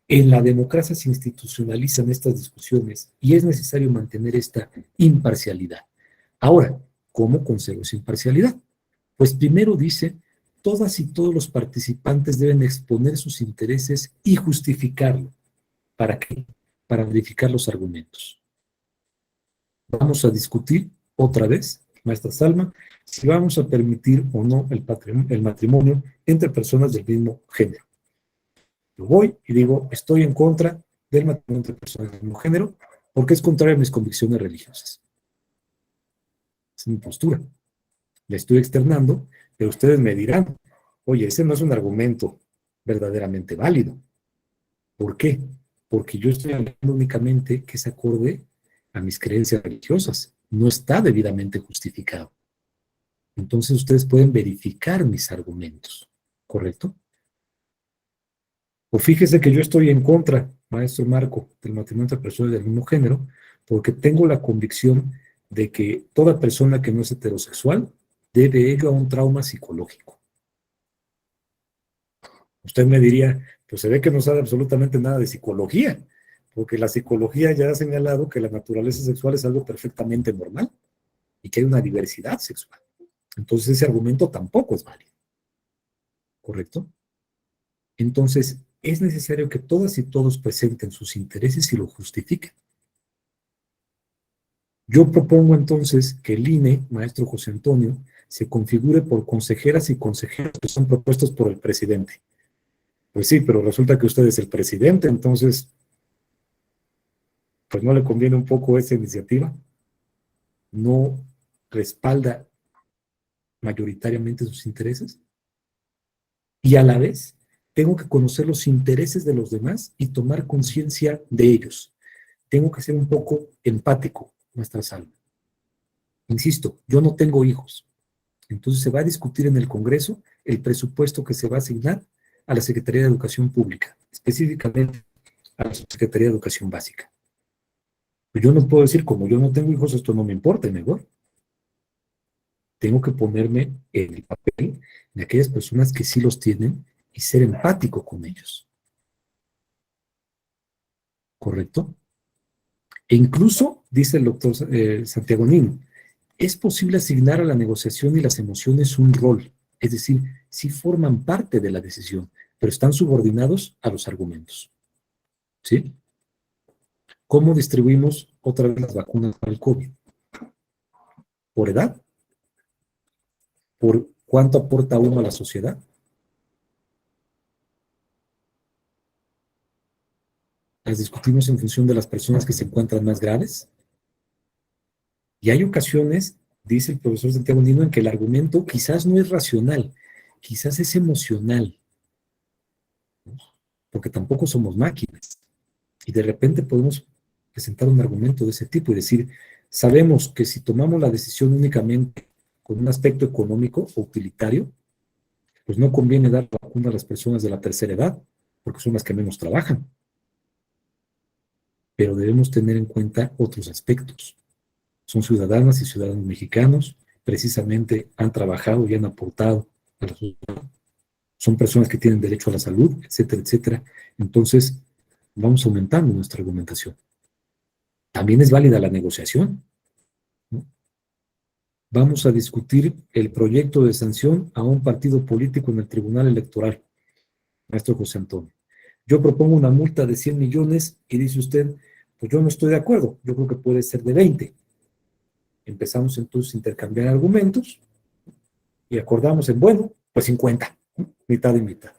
en la democracia se institucionalizan estas discusiones y es necesario mantener esta imparcialidad. Ahora, ¿cómo conservo esa imparcialidad? Pues primero dice, todas y todos los participantes deben exponer sus intereses y justificarlo. ¿Para qué? Para verificar los argumentos. Vamos a discutir otra vez, maestra Salma, si vamos a permitir o no el matrimonio entre personas del mismo género. Yo voy y digo, estoy en contra del matrimonio entre personas del mismo género porque es contrario a mis convicciones religiosas. Es mi postura. La estoy externando, pero ustedes me dirán, oye, ese no es un argumento verdaderamente válido. ¿Por qué? Porque yo estoy hablando únicamente que es acorde a mis creencias religiosas. No está debidamente justificado. Entonces ustedes pueden verificar mis argumentos, ¿correcto? O fíjese que yo estoy en contra, maestro Marco, del matrimonio entre personas del mismo género, porque tengo la convicción de que toda persona que no es heterosexual debe ello a un trauma psicológico. Usted me diría, pues se ve que no sabe absolutamente nada de psicología, porque la psicología ya ha señalado que la naturaleza sexual es algo perfectamente normal y que hay una diversidad sexual. Entonces ese argumento tampoco es válido, ¿correcto? Entonces es necesario que todas y todos presenten sus intereses y lo justifiquen. Yo propongo entonces que el INE, maestro José Antonio, se configure por consejeras y consejeros que son propuestos por el presidente. Pues sí, pero resulta que usted es el presidente, entonces, pues no le conviene un poco esa iniciativa. No respalda mayoritariamente sus intereses. Y a la vez, tengo que conocer los intereses de los demás y tomar conciencia de ellos. Tengo que ser un poco empático, maestra Salma. Insisto, yo no tengo hijos. Entonces se va a discutir en el Congreso el presupuesto que se va a asignar a la Secretaría de Educación Pública, específicamente a la Secretaría de Educación Básica. Yo no puedo decir, como yo no tengo hijos, esto no me importa, mejor. Tengo que ponerme en el papel de aquellas personas que sí los tienen y ser empático con ellos. ¿Correcto? E incluso, dice el doctor Santiago Nino, es posible asignar a la negociación y las emociones un rol, es decir, sí forman parte de la decisión, pero están subordinados a los argumentos. ¿Sí? ¿Cómo distribuimos otra vez las vacunas para el COVID? ¿Por edad? ¿Por cuánto aporta uno a la sociedad? ¿Las discutimos en función de las personas que se encuentran más graves? Y hay ocasiones, dice el profesor Santiago Nino, en que el argumento quizás no es racional, quizás es emocional, ¿no? Porque tampoco somos máquinas. Y de repente podemos presentar un argumento de ese tipo y decir, sabemos que si tomamos la decisión únicamente con un aspecto económico o utilitario, pues no conviene dar la vacuna a las personas de la tercera edad, porque son las que menos trabajan. Pero debemos tener en cuenta otros aspectos. Son ciudadanas y ciudadanos mexicanos, precisamente han trabajado y han aportado a la sociedad. Son personas que tienen derecho a la salud, etcétera, etcétera. Entonces, vamos aumentando nuestra argumentación. también es válida la negociación, ¿no? Vamos a discutir el proyecto de sanción a un partido político en el Tribunal Electoral, maestro José Antonio. Yo propongo una multa de 100 millones y dice usted, pues yo no estoy de acuerdo, yo creo que puede ser de 20. Empezamos entonces a intercambiar argumentos y acordamos en, bueno, pues 50, ¿no? Mitad y mitad.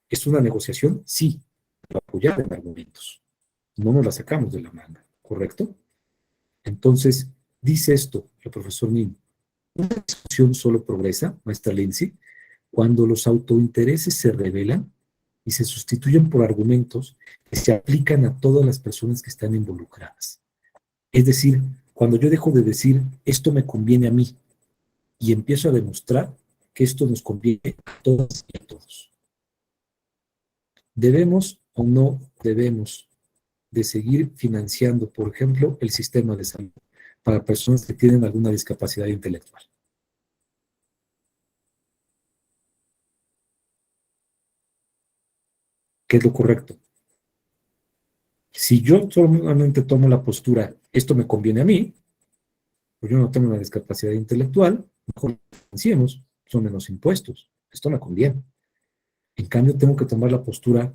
¿Es una negociación? Sí, pero apoyada en argumentos. No nos la sacamos de la manga, ¿correcto? Entonces, dice esto el profesor Nin. Una discusión solo progresa, maestra Lindsay, cuando los autointereses se revelan y se sustituyen por argumentos que se aplican a todas las personas que están involucradas. Es decir, cuando yo dejo de decir, esto me conviene a mí, y empiezo a demostrar que esto nos conviene a todas y a todos. ¿Debemos o no debemos de seguir financiando, por ejemplo, el sistema de salud para personas que tienen alguna discapacidad intelectual? ¿Qué es lo correcto? Si yo solamente tomo la postura, esto me conviene a mí, pues yo no tengo una discapacidad intelectual, mejor financiemos, son menos impuestos, esto me conviene. En cambio, tengo que tomar la postura,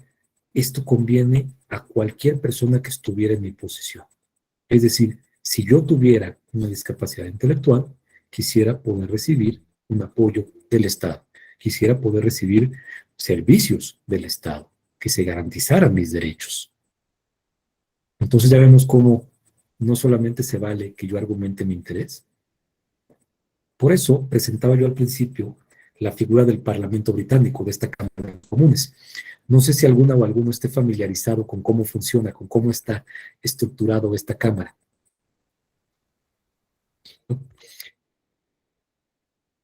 esto conviene a cualquier persona que estuviera en mi posición. Es decir, si yo tuviera una discapacidad intelectual, quisiera poder recibir un apoyo del Estado, quisiera poder recibir servicios del Estado, que se garantizaran mis derechos. Entonces ya vemos cómo no solamente se vale que yo argumente mi interés. Por eso presentaba yo al principio la figura del Parlamento británico, de esta Cámara de los Comunes. No sé si alguna o alguno esté familiarizado con cómo funciona, con cómo está estructurado esta Cámara.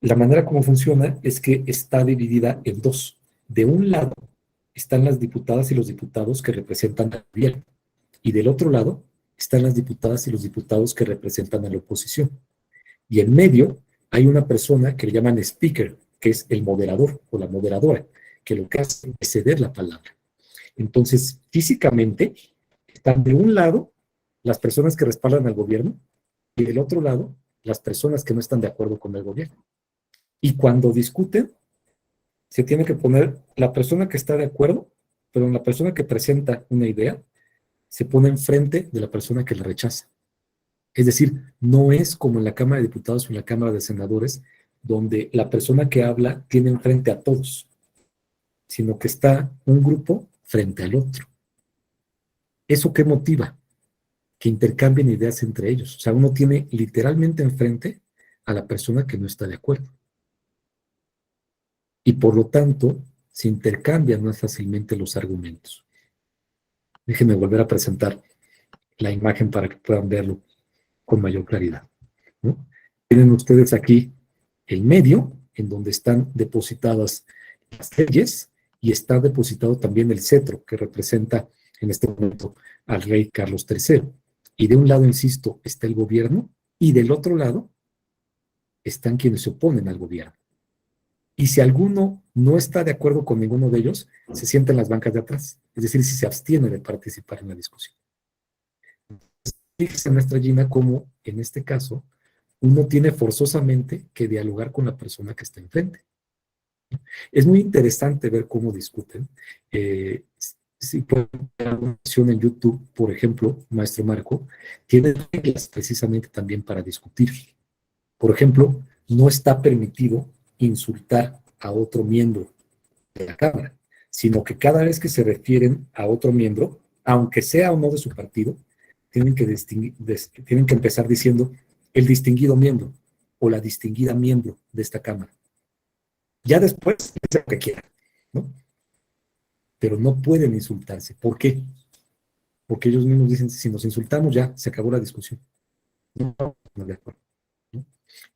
La manera como funciona es que está dividida en dos. De un lado están las diputadas y los diputados que representan al gobierno, y del otro lado están las diputadas y los diputados que representan a la oposición. Y en medio hay una persona que le llaman speaker, que es el moderador o la moderadora, que lo que hace es ceder la palabra. Entonces, físicamente, están de un lado las personas que respaldan al gobierno y del otro lado las personas que no están de acuerdo con el gobierno. Y cuando discuten, se tiene que poner la persona que está de acuerdo, pero la persona que presenta una idea se pone enfrente de la persona que la rechaza. Es decir, no es como en la Cámara de Diputados o en la Cámara de Senadores, donde la persona que habla tiene enfrente a todos, sino que está un grupo frente al otro. ¿Eso qué motiva? Que intercambien ideas entre ellos. O sea, uno tiene literalmente enfrente a la persona que no está de acuerdo. Y por lo tanto, se intercambian más fácilmente los argumentos. Déjenme volver a presentar la imagen para que puedan verlo con mayor claridad, ¿no? Tienen ustedes aquí el medio, en donde están depositadas las leyes, y está depositado también el cetro, que representa en este momento al rey Carlos III. Y de un lado, insisto, está el gobierno, y del otro lado están quienes se oponen al gobierno. Y si alguno no está de acuerdo con ninguno de ellos, se sienta en las bancas de atrás, es decir, si se abstiene de participar en la discusión. Fíjese, nuestra Gina, cómo en este caso uno tiene forzosamente que dialogar con la persona que está enfrente. Es muy interesante ver cómo discuten. Si pueden ver alguna sesión en YouTube, por ejemplo, Maestro Marco, tiene reglas precisamente también para discutir. Por ejemplo, no está permitido insultar a otro miembro de la Cámara, sino que cada vez que se refieren a otro miembro, aunque sea o no de su partido, tienen que empezar diciendo el distinguido miembro o la distinguida miembro de esta Cámara. Ya después, es lo que quieran, ¿no? Pero no pueden insultarse. ¿Por qué? Porque ellos mismos dicen, si nos insultamos ya, se acabó la discusión. No, de acuerdo, ¿no?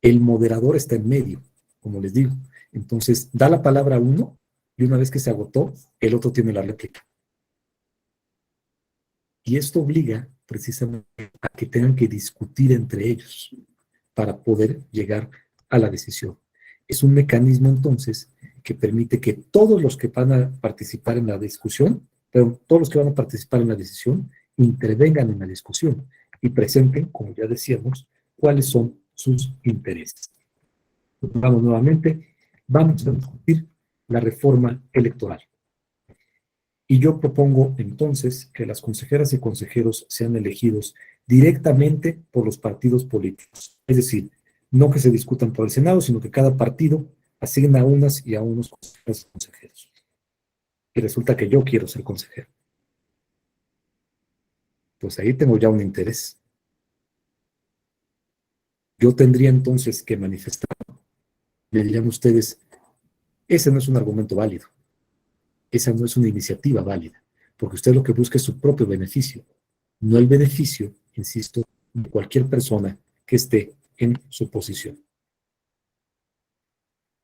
El moderador está en medio, como les digo. Entonces, da la palabra a uno y una vez que se agotó, el otro tiene la réplica. Y esto obliga precisamente a que tengan que discutir entre ellos para poder llegar a la decisión. Es un mecanismo entonces que permite que todos los que van a participar en la discusión, pero todos los que van a participar en la decisión, intervengan en la discusión y presenten, como ya decíamos, cuáles son sus intereses. Vamos nuevamente, vamos a discutir la reforma electoral. Y yo propongo entonces que las consejeras y consejeros sean elegidos directamente por los partidos políticos. Es decir, no que se discutan por el Senado, sino que cada partido asigna a unas y a unos consejeras y consejeros. Y resulta que yo quiero ser consejero. Pues ahí tengo ya un interés. Yo tendría entonces que manifestar, le dirían ustedes, ese no es un argumento válido, esa no es una iniciativa válida, porque usted lo que busca es su propio beneficio, no el beneficio, insisto, de cualquier persona que esté en su posición.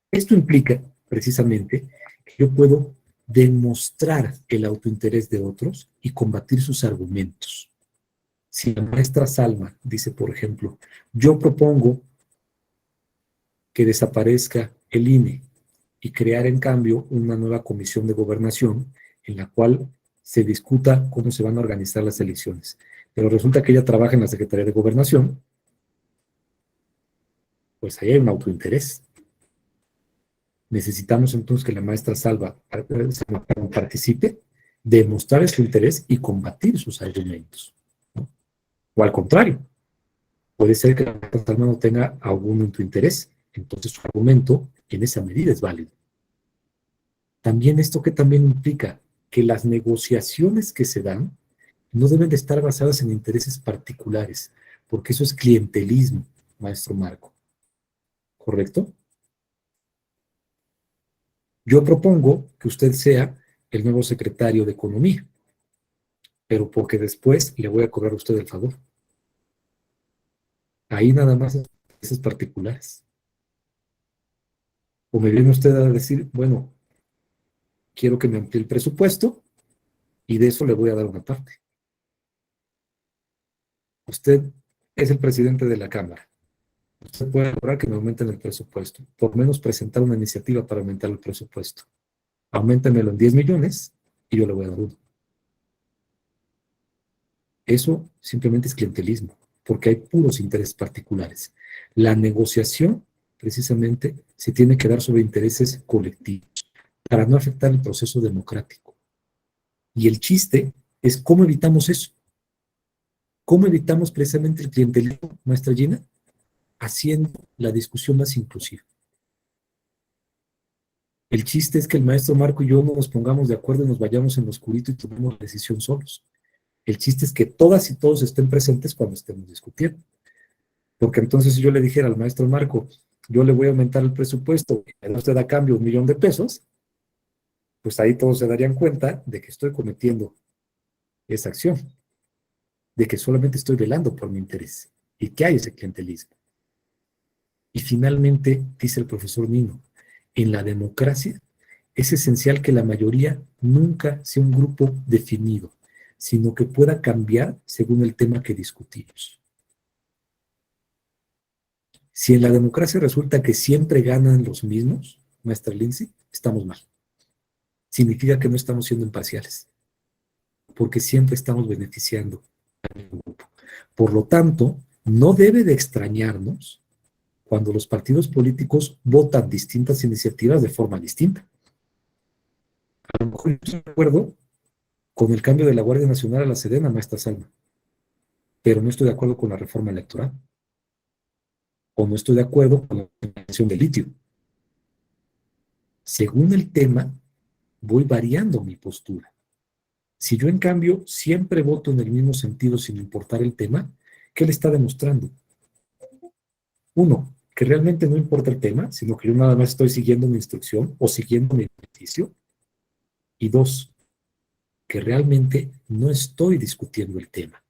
Esto implica, precisamente, que yo puedo demostrar el autointerés de otros y combatir sus argumentos. Si la maestra Salma dice, por ejemplo, yo propongo que desaparezca el INE y crear en cambio una nueva comisión de gobernación en la cual se discuta cómo se van a organizar las elecciones. Pero resulta que ella trabaja en la Secretaría de Gobernación, pues ahí hay un autointerés. Necesitamos entonces que la maestra Salma participe, demostrar su interés y combatir sus argumentos, ¿no? O al contrario, puede ser que la maestra Salma no tenga algún interés, entonces su argumento en esa medida es válido. También esto que también implica que las negociaciones que se dan no deben de estar basadas en intereses particulares, porque eso es clientelismo, maestro Marco. ¿Correcto? Yo propongo que usted sea el nuevo secretario de Economía, pero porque después le voy a cobrar a usted el favor. Ahí nada más intereses particulares. O me viene usted a decir, bueno, quiero que me amplíe el presupuesto y de eso le voy a dar una parte. Usted es el presidente de la Cámara. Usted puede lograr que me aumenten el presupuesto. Por lo menos presentar una iniciativa para aumentar el presupuesto. Auméntemelo en 10 millones y yo le voy a dar uno. Eso simplemente es clientelismo, porque hay puros intereses particulares. La negociación, precisamente, se tiene que dar sobre intereses colectivos, para no afectar el proceso democrático. Y el chiste es cómo evitamos eso. ¿Cómo evitamos precisamente el clientelismo, maestra Gina? Haciendo la discusión más inclusiva. El chiste es que el maestro Marco y yo no nos pongamos de acuerdo y nos vayamos en lo oscurito y tomemos la decisión solos. El chiste es que todas y todos estén presentes cuando estemos discutiendo. Porque entonces si yo le dijera al maestro Marco, yo le voy a aumentar el presupuesto, y usted a cambio $1,000,000, pues ahí todos se darían cuenta de que estoy cometiendo esa acción, de que solamente estoy velando por mi interés y que hay ese clientelismo. Y finalmente, dice el profesor Nino, en la democracia es esencial que la mayoría nunca sea un grupo definido, sino que pueda cambiar según el tema que discutimos. Si en la democracia resulta que siempre ganan los mismos, maestra Lindsay, estamos mal. Significa que no estamos siendo imparciales, porque siempre estamos beneficiando al mismo grupo. Por lo tanto, no debe de extrañarnos cuando los partidos políticos votan distintas iniciativas de forma distinta. A lo mejor yo estoy de acuerdo con el cambio de la Guardia Nacional a la Sedena, maestra Salma, pero no estoy de acuerdo con la reforma electoral, o no estoy de acuerdo con la eliminación de litio. Según el tema, voy variando mi postura. Si yo, en cambio, siempre voto en el mismo sentido sin importar el tema, ¿qué le está demostrando? Uno, que realmente no importa el tema, sino que yo nada más estoy siguiendo mi instrucción o siguiendo mi beneficio. Y dos, que realmente no estoy discutiendo el tema.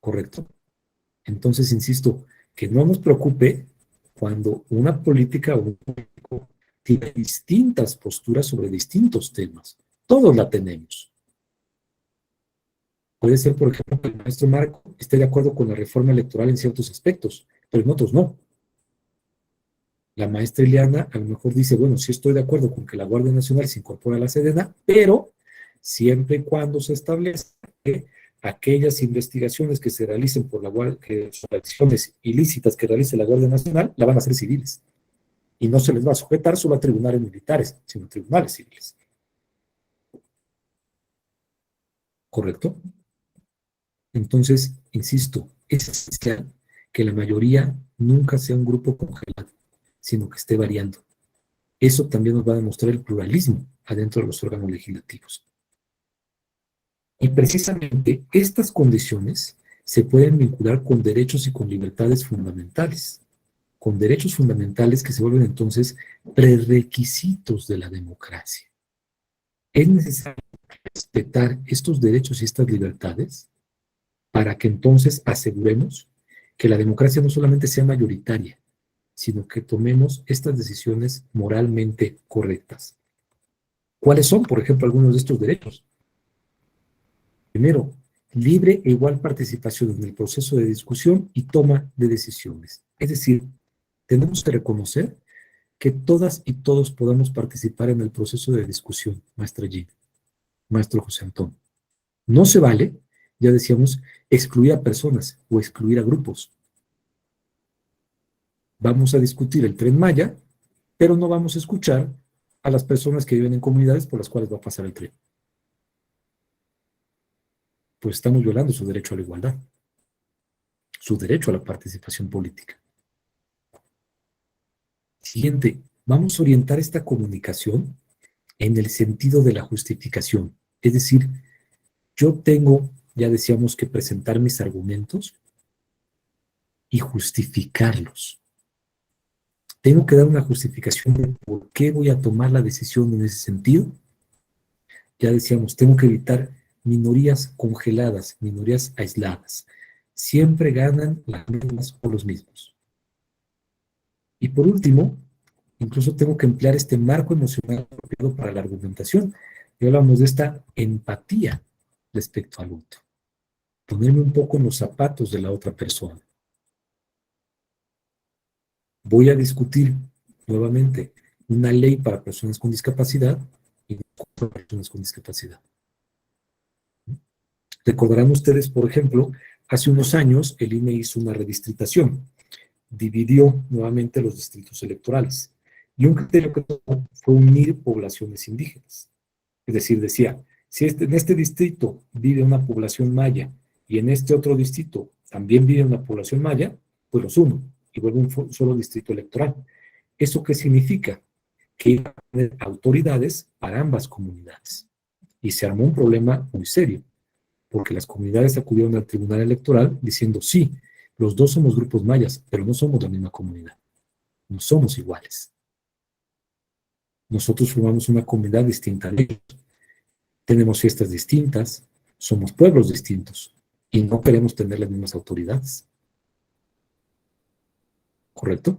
¿Correcto? Entonces, insisto, que no nos preocupe cuando una política o un político tiene distintas posturas sobre distintos temas. Todos la tenemos. Puede ser, por ejemplo, que el maestro Marco esté de acuerdo con la reforma electoral en ciertos aspectos, pero en otros no. La maestra Ileana a lo mejor dice, bueno, sí estoy de acuerdo con que la Guardia Nacional se incorpore a la Sedena, pero siempre y cuando se establezca que aquellas investigaciones que se realicen por acciones ilícitas que realice la Guardia Nacional, la van a hacer civiles. Y no se les va a sujetar solo a tribunales militares, sino a tribunales civiles. ¿Correcto? Entonces, insisto, es esencial que la mayoría nunca sea un grupo congelado, sino que esté variando. Eso también nos va a demostrar el pluralismo adentro de los órganos legislativos. Y precisamente estas condiciones se pueden vincular con derechos y con libertades fundamentales, con derechos fundamentales que se vuelven entonces prerequisitos de la democracia. Es necesario respetar estos derechos y estas libertades para que entonces aseguremos que la democracia no solamente sea mayoritaria, sino que tomemos estas decisiones moralmente correctas. ¿Cuáles son, por ejemplo, algunos de estos derechos? Primero, libre e igual participación en el proceso de discusión y toma de decisiones. Es decir, tenemos que reconocer que todas y todos podamos participar en el proceso de discusión, maestra G, maestro José Antonio. No se vale, ya decíamos, excluir a personas o excluir a grupos. Vamos a discutir el Tren Maya, pero no vamos a escuchar a las personas que viven en comunidades por las cuales va a pasar el tren. Pues estamos violando su derecho a la igualdad, su derecho a la participación política. Siguiente, vamos a orientar esta comunicación en el sentido de la justificación. Es decir, yo tengo, ya decíamos, que presentar mis argumentos y justificarlos. Tengo que dar una justificación de por qué voy a tomar la decisión en ese sentido. Ya decíamos, tengo que evitar minorías congeladas, minorías aisladas. Siempre ganan las mismas o los mismos. Y por último, incluso tengo que emplear este marco emocional apropiado para la argumentación. Y hablamos de esta empatía respecto al otro. Ponerme un poco en los zapatos de la otra persona. Voy a discutir nuevamente una ley para personas con discapacidad y para personas con discapacidad. Recordarán ustedes, por ejemplo, hace unos años el INE hizo una redistritación, dividió nuevamente los distritos electorales. Y un criterio que tomó fue unir poblaciones indígenas. Es decir, decía, si en este distrito vive una población maya y en este otro distrito también vive una población maya, pues los uno y vuelve un solo distrito electoral. ¿Eso qué significa? Que iba a tener autoridades para ambas comunidades. Y se armó un problema muy serio, porque las comunidades acudieron al tribunal electoral diciendo, sí, los dos somos grupos mayas, pero no somos la misma comunidad. No somos iguales. Nosotros formamos una comunidad distinta de ellos. Tenemos fiestas distintas, somos pueblos distintos y no queremos tener las mismas autoridades. ¿Correcto?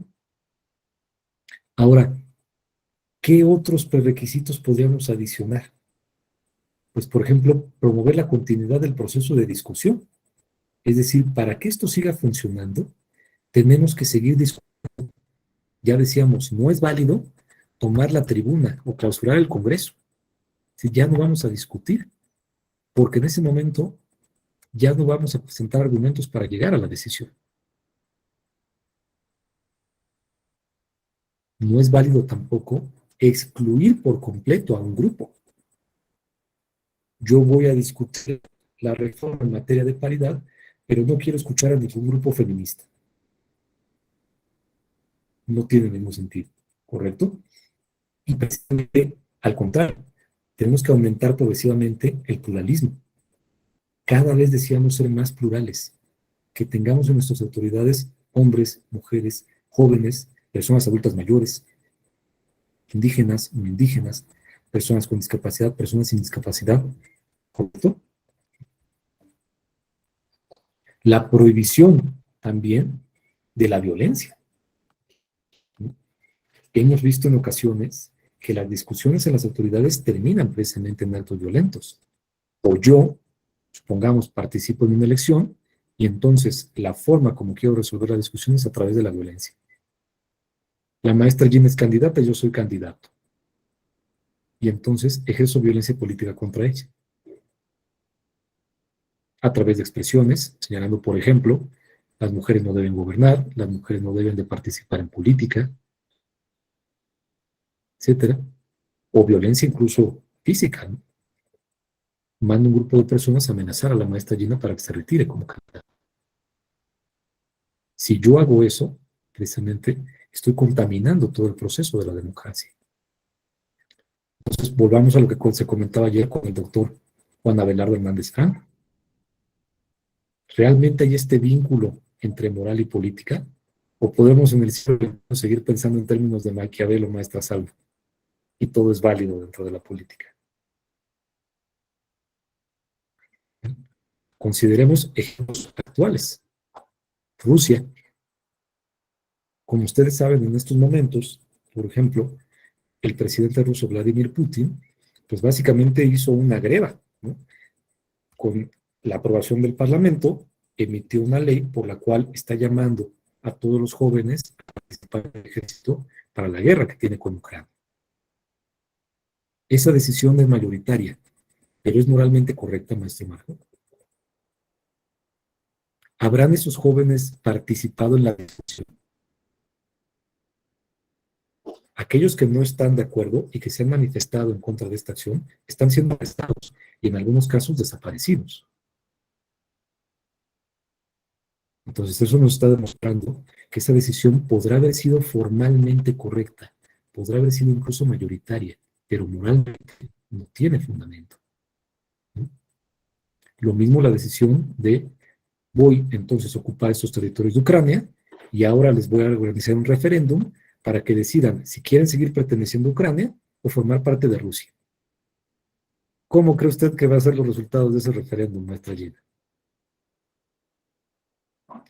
Ahora, ¿qué otros prerequisitos podríamos adicionar? Pues, por ejemplo, promover la continuidad del proceso de discusión. Es decir, para que esto siga funcionando, tenemos que seguir discutiendo. Ya decíamos, no es válido tomar la tribuna o clausurar el Congreso. Si ya no vamos a discutir, porque en ese momento ya no vamos a presentar argumentos para llegar a la decisión. No es válido tampoco excluir por completo a un grupo. Yo voy a discutir la reforma en materia de paridad, pero no quiero escuchar a ningún grupo feminista. No tiene ningún sentido, ¿correcto? Y precisamente al contrario, tenemos que aumentar progresivamente el pluralismo. Cada vez deseamos ser más plurales, que tengamos en nuestras autoridades hombres, mujeres, jóvenes, personas adultas mayores, indígenas, no indígenas, personas con discapacidad, personas sin discapacidad, ¿correcto? La prohibición también de la violencia. Hemos visto en ocasiones que las discusiones en las autoridades terminan precisamente en actos violentos. O yo, supongamos, participo en una elección y entonces la forma como quiero resolver la discusión es a través de la violencia. La maestra Jim es candidata y yo soy candidato. y entonces ejerzo violencia política contra ella. A través de expresiones, señalando, por ejemplo, las mujeres no deben gobernar, las mujeres no deben de participar en política, etcétera, o violencia incluso física, ¿no? Manda un grupo de personas a amenazar a la maestra Gina para que se retire como candidata. Si yo hago eso, precisamente estoy contaminando todo el proceso de la democracia. Entonces, volvamos a lo que se comentaba ayer con el doctor Juan Abelardo Hernández Franco. ¿Realmente hay este vínculo entre moral y política? ¿O podemos en el siglo XXI seguir pensando en términos de Maquiavelo, maestra Salva? Y todo es válido dentro de la política. Consideremos ejemplos actuales. Rusia, como ustedes saben en estos momentos, por ejemplo, el presidente ruso Vladimir Putin, pues básicamente hizo una greva, ¿no? Con la aprobación del Parlamento, emitió una ley por la cual está llamando a todos los jóvenes a participar en el ejército para la guerra que tiene con Ucrania. Esa decisión es mayoritaria, pero es moralmente correcta, maestro Marco. ¿Habrán esos jóvenes participado en la decisión? Aquellos que no están de acuerdo y que se han manifestado en contra de esta acción están siendo arrestados y en algunos casos desaparecidos. Entonces eso nos está demostrando que esa decisión podrá haber sido formalmente correcta, podrá haber sido incluso mayoritaria, pero moralmente no tiene fundamento, ¿no? Lo mismo la decisión de voy entonces a ocupar estos territorios de Ucrania y ahora les voy a organizar un referéndum para que decidan si quieren seguir perteneciendo a Ucrania o formar parte de Rusia. ¿Cómo cree usted que van a ser los resultados de ese referéndum, maestra Gina?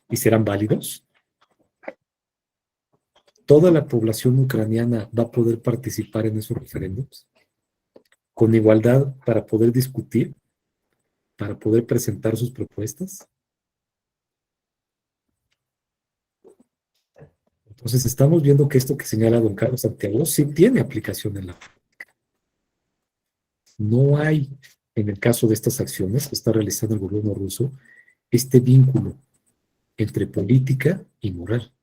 ¿Y serán válidos? ¿Toda la población ucraniana va a poder participar en esos referéndums? ¿Con igualdad para poder discutir, para poder presentar sus propuestas? Entonces estamos viendo que esto que señala don Carlos Santiago sí tiene aplicación en la práctica. No hay, en el caso de estas acciones que está realizando el gobierno ruso, este vínculo entre política y moral,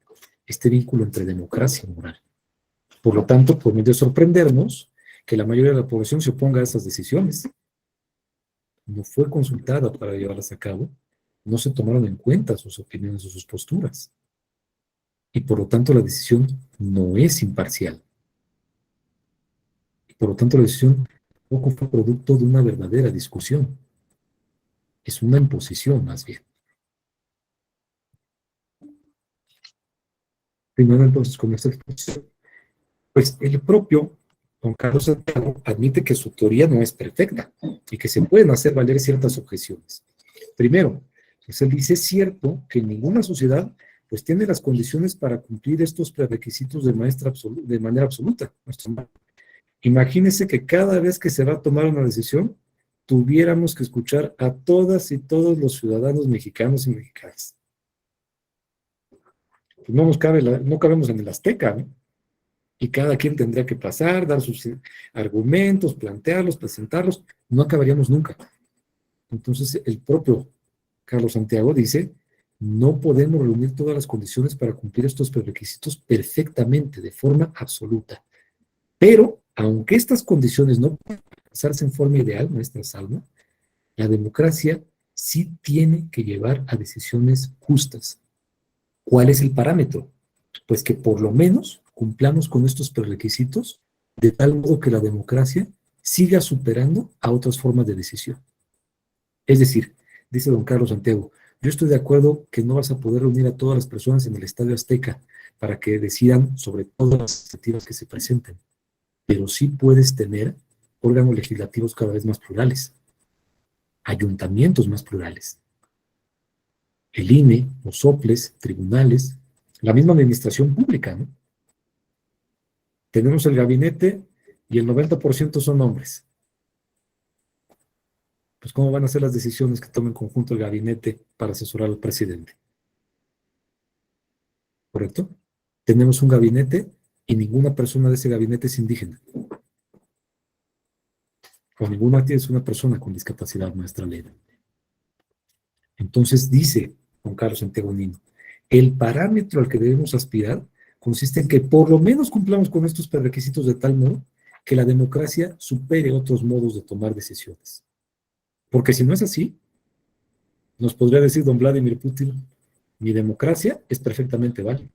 este vínculo entre democracia y moral. Por lo tanto, por medio de sorprendernos que la mayoría de la población se oponga a esas decisiones. No fue consultada para llevarlas a cabo, no se tomaron en cuenta sus opiniones o sus posturas. Y por lo tanto la decisión no es imparcial. Y por lo tanto la decisión tampoco fue producto de una verdadera discusión. Es una imposición más bien. Primero entonces con esta exposición, pues el propio don Carlos Santiago admite que su teoría no es perfecta y que se pueden hacer valer ciertas objeciones. Primero, pues él dice, es cierto que ninguna sociedad pues tiene las condiciones para cumplir estos prerequisitos de manera absoluta. Imagínese que cada vez que se va a tomar una decisión, tuviéramos que escuchar a todas y todos los ciudadanos mexicanos y mexicanas. Pues no cabemos en el Azteca, ¿no? Y cada quien tendría que pasar, dar sus argumentos, plantearlos, presentarlos, no acabaríamos nunca. Entonces, el propio Carlos Santiago dice, no podemos reunir todas las condiciones para cumplir estos prerequisitos perfectamente, de forma absoluta. Pero, aunque estas condiciones no pueden alcanzarse en forma ideal, maestra Salma, la democracia sí tiene que llevar a decisiones justas. ¿Cuál es el parámetro? Pues que por lo menos cumplamos con estos prerequisitos de tal modo que la democracia siga superando a otras formas de decisión. Es decir, dice don Carlos Santiago, yo estoy de acuerdo que no vas a poder reunir a todas las personas en el Estadio Azteca para que decidan sobre todas las iniciativas que se presenten, pero sí puedes tener órganos legislativos cada vez más plurales, ayuntamientos más plurales, el INE, los soples, tribunales, la misma administración pública, ¿no? Tenemos el gabinete y el 90% son hombres. Pues ¿cómo van a ser las decisiones que tome en conjunto el gabinete para asesorar al presidente? ¿Correcto? Tenemos un gabinete y ninguna persona de ese gabinete es indígena. o ninguna es una persona con discapacidad, maestra Leda. Entonces dice Juan Carlos Santiago Nino, el parámetro al que debemos aspirar consiste en que por lo menos cumplamos con estos prerequisitos de tal modo que la democracia supere otros modos de tomar decisiones. Porque si no es así, nos podría decir don Vladimir Putin, mi democracia es perfectamente válida.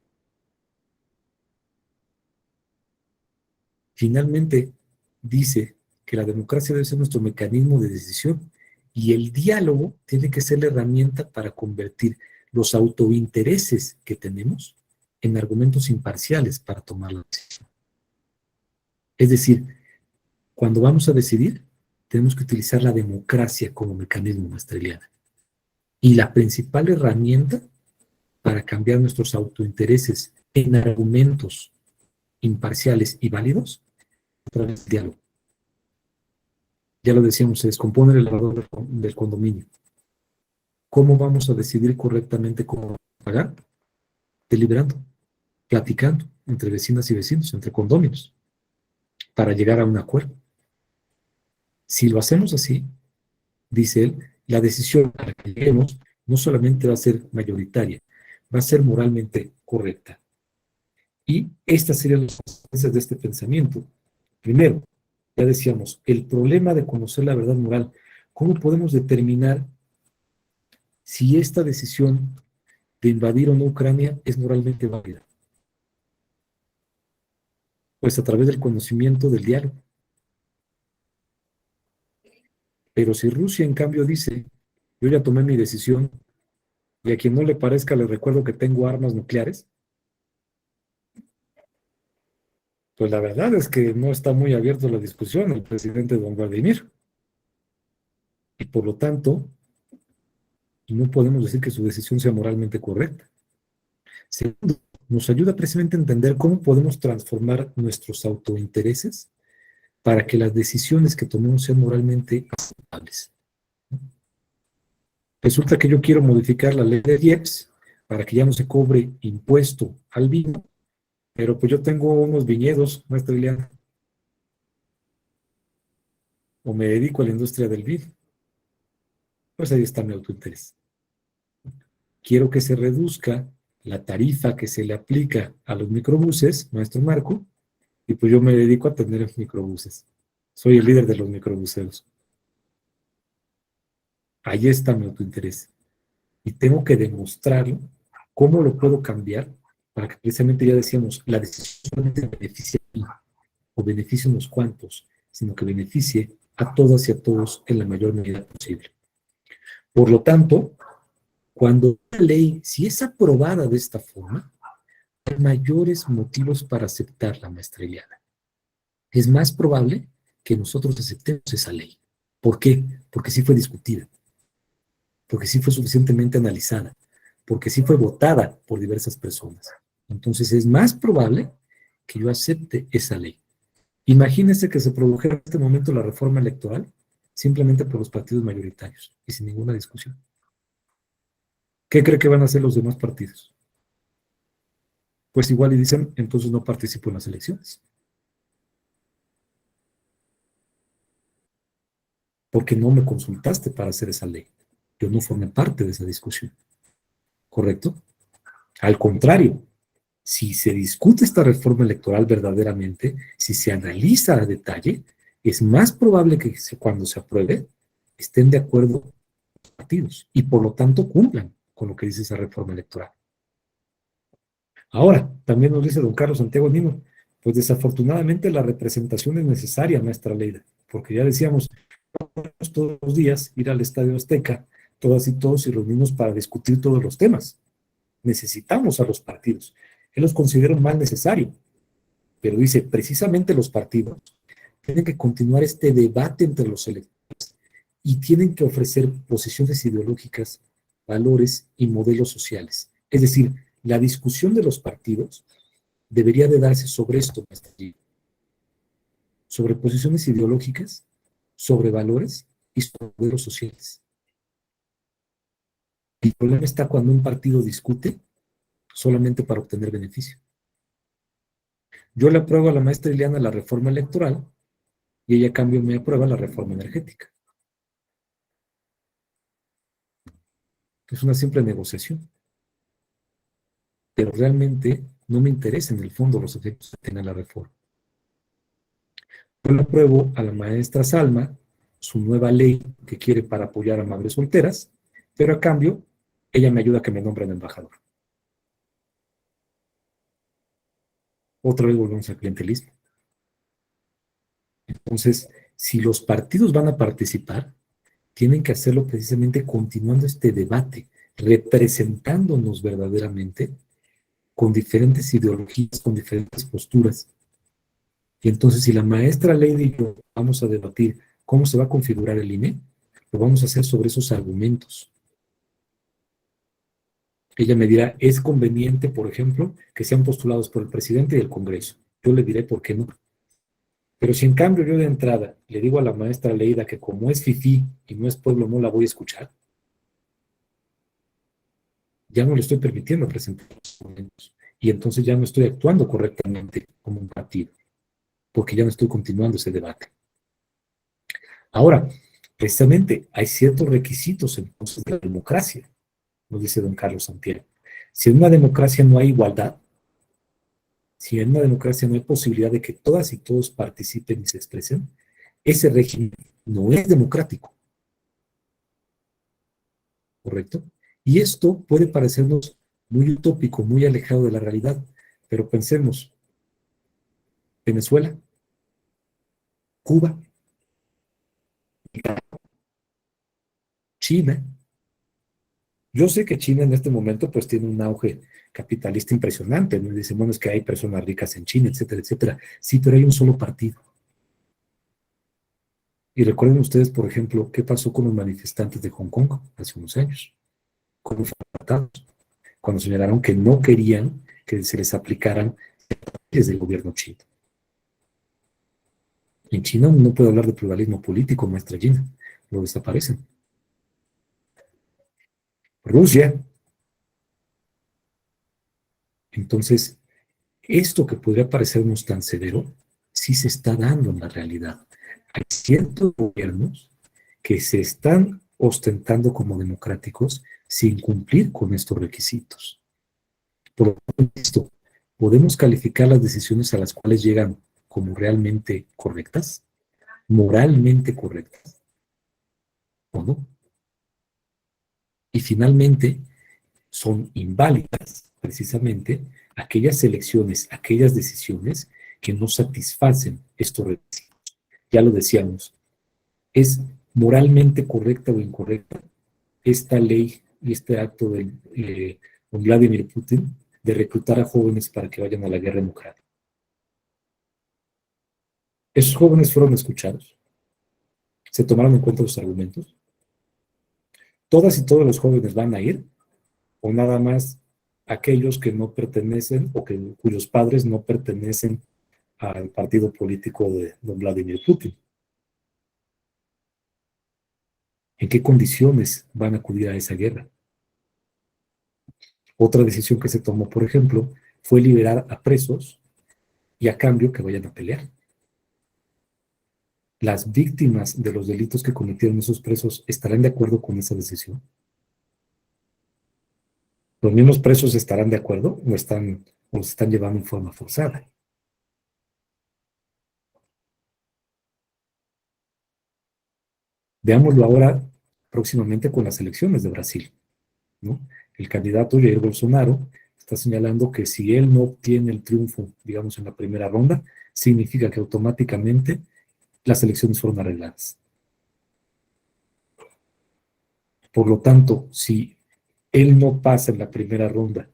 Finalmente, dice que la democracia debe ser nuestro mecanismo de decisión y el diálogo tiene que ser la herramienta para convertir los autointereses que tenemos en argumentos imparciales para tomar la decisión. Es decir, cuando vamos a decidir, tenemos que utilizar la democracia como mecanismo, maestra Eliana. Y la principal herramienta para cambiar nuestros autointereses en argumentos imparciales y válidos a través del diálogo. Ya lo decíamos, se descompone el elevador del condominio. ¿Cómo vamos a decidir correctamente cómo pagar? Deliberando, platicando entre vecinas y vecinos, entre condóminos, para llegar a un acuerdo. Si lo hacemos así, dice él, la decisión a la que lleguemos no solamente va a ser mayoritaria, va a ser moralmente correcta. Y estas serían las consecuencias de este pensamiento. Primero, ya decíamos, el problema de conocer la verdad moral. ¿Cómo podemos determinar si esta decisión de invadir o no Ucrania es moralmente válida? Pues a través del conocimiento del diálogo. Pero si Rusia, en cambio, dice, yo ya tomé mi decisión y a quien no le parezca le recuerdo que tengo armas nucleares, pues la verdad es que no está muy abierto a la discusión el presidente don Vladimir. Y por lo tanto, no podemos decir que su decisión sea moralmente correcta. Segundo, nos ayuda precisamente a entender cómo podemos transformar nuestros autointereses para que las decisiones que tomemos sean moralmente aceptables. Resulta que yo quiero modificar la ley de IEPS para que ya no se cobre impuesto al vino, pero pues yo tengo unos viñedos, maestra Ileana, o me dedico a la industria del vino. Pues ahí está mi autointerés. Quiero que se reduzca la tarifa que se le aplica a los microbuses, maestro Marco, y pues yo me dedico a atender microbuses. Soy el líder de los microbuseros. Ahí está mi autointerés. Y tengo que demostrarlo. ¿Cómo lo puedo cambiar? Para que precisamente ya decíamos, la decisión solamente beneficie a mí, o beneficie a unos cuantos, sino que beneficie a todas y a todos en la mayor medida posible. Por lo tanto, cuando una ley, si es aprobada de esta forma, hay mayores motivos para aceptarla, maestra Eliana. Es más probable que nosotros aceptemos esa ley. ¿Por qué? Porque sí fue discutida, porque sí fue suficientemente analizada, porque sí fue votada por diversas personas. Entonces es más probable que yo acepte esa ley. Imagínense que se produjera en este momento la reforma electoral simplemente por los partidos mayoritarios y sin ninguna discusión. ¿Qué cree que van a hacer los demás partidos? Pues igual y dicen, entonces no participo en las elecciones. Porque no me consultaste para hacer esa ley. Yo no formé parte de esa discusión. ¿Correcto? Al contrario, si se discute esta reforma electoral verdaderamente, si se analiza a detalle, es más probable que cuando se apruebe estén de acuerdo los partidos y por lo tanto cumplan con lo que dice esa reforma electoral. Ahora, también nos dice don Carlos Santiago Nino, pues desafortunadamente la representación es necesaria, maestra Leida, porque ya decíamos, todos los días ir al Estadio Azteca, todas y todos y reunirnos para discutir todos los temas. Necesitamos a los partidos. Él los considera un mal necesario, pero dice, precisamente los partidos tienen que continuar este debate entre los electores y tienen que ofrecer posiciones ideológicas, valores y modelos sociales. Es decir, la discusión de los partidos debería de darse sobre esto, sobre posiciones ideológicas, sobre valores y sobre modelos sociales. El problema está cuando un partido discute solamente para obtener beneficio. Yo le apruebo a la maestra Ileana la reforma electoral y ella a cambio me aprueba la reforma energética. Es una simple negociación, pero realmente no me interesa en el fondo los efectos que tenga la reforma. Yo le apruebo a la maestra Salma su nueva ley que quiere para apoyar a madres solteras, pero a cambio ella me ayuda a que me nombren embajador. Otra vez volvemos al clientelismo. Entonces, si los partidos van a participar, tienen que hacerlo precisamente continuando este debate, representándonos verdaderamente con diferentes ideologías, con diferentes posturas. Y entonces, si la maestra Lady y yo vamos a debatir cómo se va a configurar el INE, lo vamos a hacer sobre esos argumentos. Ella me dirá, es conveniente, por ejemplo, que sean postulados por el presidente y el Congreso. Yo le diré por qué no. Pero si en cambio yo de entrada le digo a la maestra Leida que como es fifí y no es pueblo, no la voy a escuchar, ya no le estoy permitiendo presentar los argumentos. Y entonces ya no estoy actuando correctamente como un partido, porque ya no estoy continuando ese debate. Ahora, precisamente hay ciertos requisitos entonces de la democracia, nos dice don Carlos Santiago. Si en una democracia no hay igualdad, si en una democracia no hay posibilidad de que todas y todos participen y se expresen, ese régimen no es democrático, ¿correcto? Y esto puede parecernos muy utópico, muy alejado de la realidad, pero pensemos, Venezuela, Cuba, China. Yo sé que China en este momento pues tiene un auge capitalista impresionante, ¿no? Dicen, bueno, es que hay personas ricas en China, etcétera, etcétera. Sí, pero hay un solo partido. Y recuerden ustedes, por ejemplo, qué pasó con los manifestantes de Hong Kong hace unos años, cómo fueron tratados, cuando señalaron que no querían que se les aplicaran desde el gobierno chino. En China no puede hablar de pluralismo político, maestra Gina, lo desaparecen. Rusia. Entonces, esto que podría parecernos tan severo, sí se está dando en la realidad. Hay ciertos gobiernos que se están ostentando como democráticos sin cumplir con estos requisitos. Por lo tanto, ¿podemos calificar las decisiones a las cuales llegan como realmente correctas? ¿Moralmente correctas? ¿O no? Y finalmente, son inválidas precisamente aquellas elecciones, aquellas decisiones que no satisfacen estos requisitos. Ya lo decíamos, ¿es moralmente correcta o incorrecta esta ley y este acto de don Vladimir Putin de reclutar a jóvenes para que vayan a la guerra en Ucrania? ¿Esos jóvenes fueron escuchados? ¿Se tomaron en cuenta los argumentos? ¿Todas y todos los jóvenes van a ir? ¿O nada más aquellos que no pertenecen o cuyos padres no pertenecen al partido político de don Vladimir Putin? ¿En qué condiciones van a acudir a esa guerra? Otra decisión que se tomó, por ejemplo, fue liberar a presos y a cambio que vayan a pelear. ¿Las víctimas de los delitos que cometieron esos presos estarán de acuerdo con esa decisión? ¿Los mismos presos estarán de acuerdo o se están llevando en forma forzada? Veámoslo ahora próximamente con las elecciones de Brasil, ¿no? El candidato Jair Bolsonaro está señalando que si él no obtiene el triunfo, digamos, en la primera ronda, significa que automáticamente las elecciones fueron arregladas. Por lo tanto, si él no pasa en la primera ronda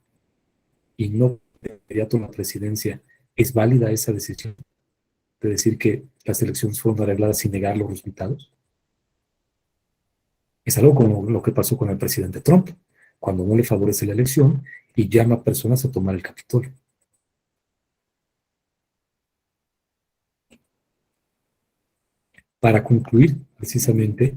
y no de inmediato en la presidencia, ¿es válida esa decisión de decir que las elecciones fueron arregladas sin negar los resultados? Es algo como lo que pasó con el presidente Trump, cuando no le favorece la elección y llama a personas a tomar el Capitolio. Para concluir, precisamente,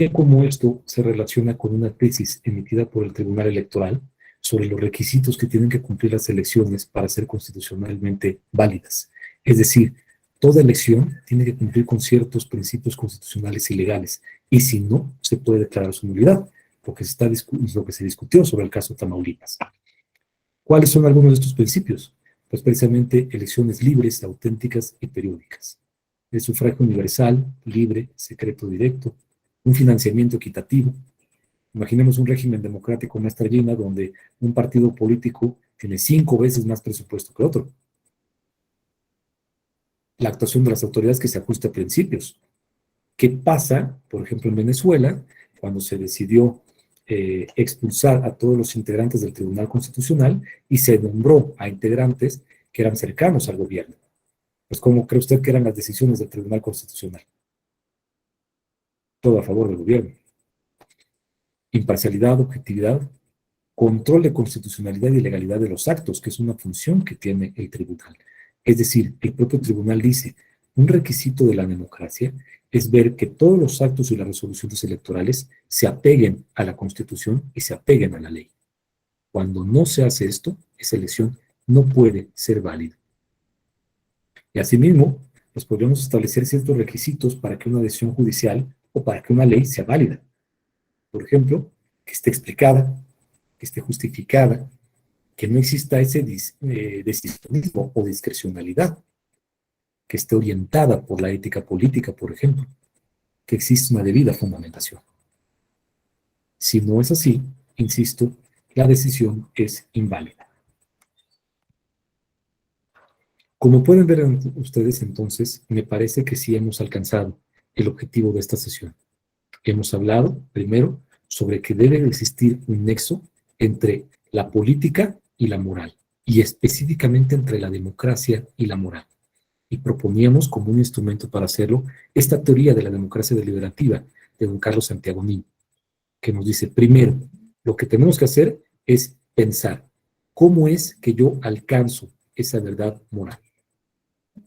cómo esto se relaciona con una tesis emitida por el Tribunal Electoral sobre los requisitos que tienen que cumplir las elecciones para ser constitucionalmente válidas. Es decir, Toda elección tiene que cumplir con ciertos principios constitucionales y legales, y si no, se puede declarar su nulidad, porque lo que se discutió sobre el caso Tamaulipas. ¿Cuáles son algunos de estos principios? Pues precisamente elecciones libres, auténticas y periódicas. El sufragio universal, libre, secreto directo, un financiamiento equitativo. Imaginemos un régimen democrático en nuestra llena donde un partido político tiene 5 veces más presupuesto que otro. La actuación de las autoridades que se ajuste a principios. ¿Qué pasa, por ejemplo, en Venezuela, cuando se decidió expulsar a todos los integrantes del Tribunal Constitucional y se nombró a integrantes que eran cercanos al gobierno? Pues, ¿cómo cree usted que eran las decisiones del Tribunal Constitucional? Todo a favor del gobierno. Imparcialidad, objetividad, control de constitucionalidad y legalidad de los actos, que es una función que tiene el tribunal. Es decir, el propio tribunal dice, un requisito de la democracia es ver que todos los actos y las resoluciones electorales se apeguen a la Constitución y se apeguen a la ley. Cuando no se hace esto, esa elección no puede ser válida. Y asimismo, pues podríamos establecer ciertos requisitos para que una decisión judicial o para que una ley sea válida. Por ejemplo, que esté explicada, que esté justificada, que no exista ese decisionismo o discrecionalidad, que esté orientada por la ética política, por ejemplo, que exista una debida fundamentación. Si no es así, insisto, la decisión es inválida. Como pueden ver ustedes entonces, me parece que sí hemos alcanzado el objetivo de esta sesión. Hemos hablado, primero, sobre que debe existir un nexo entre la política y la moral, y específicamente entre la democracia y la moral. Y proponíamos como un instrumento para hacerlo esta teoría de la democracia deliberativa de don Carlos Santiagonín, que nos dice, primero, lo que tenemos que hacer es pensar, ¿cómo es que yo alcanzo esa verdad moral?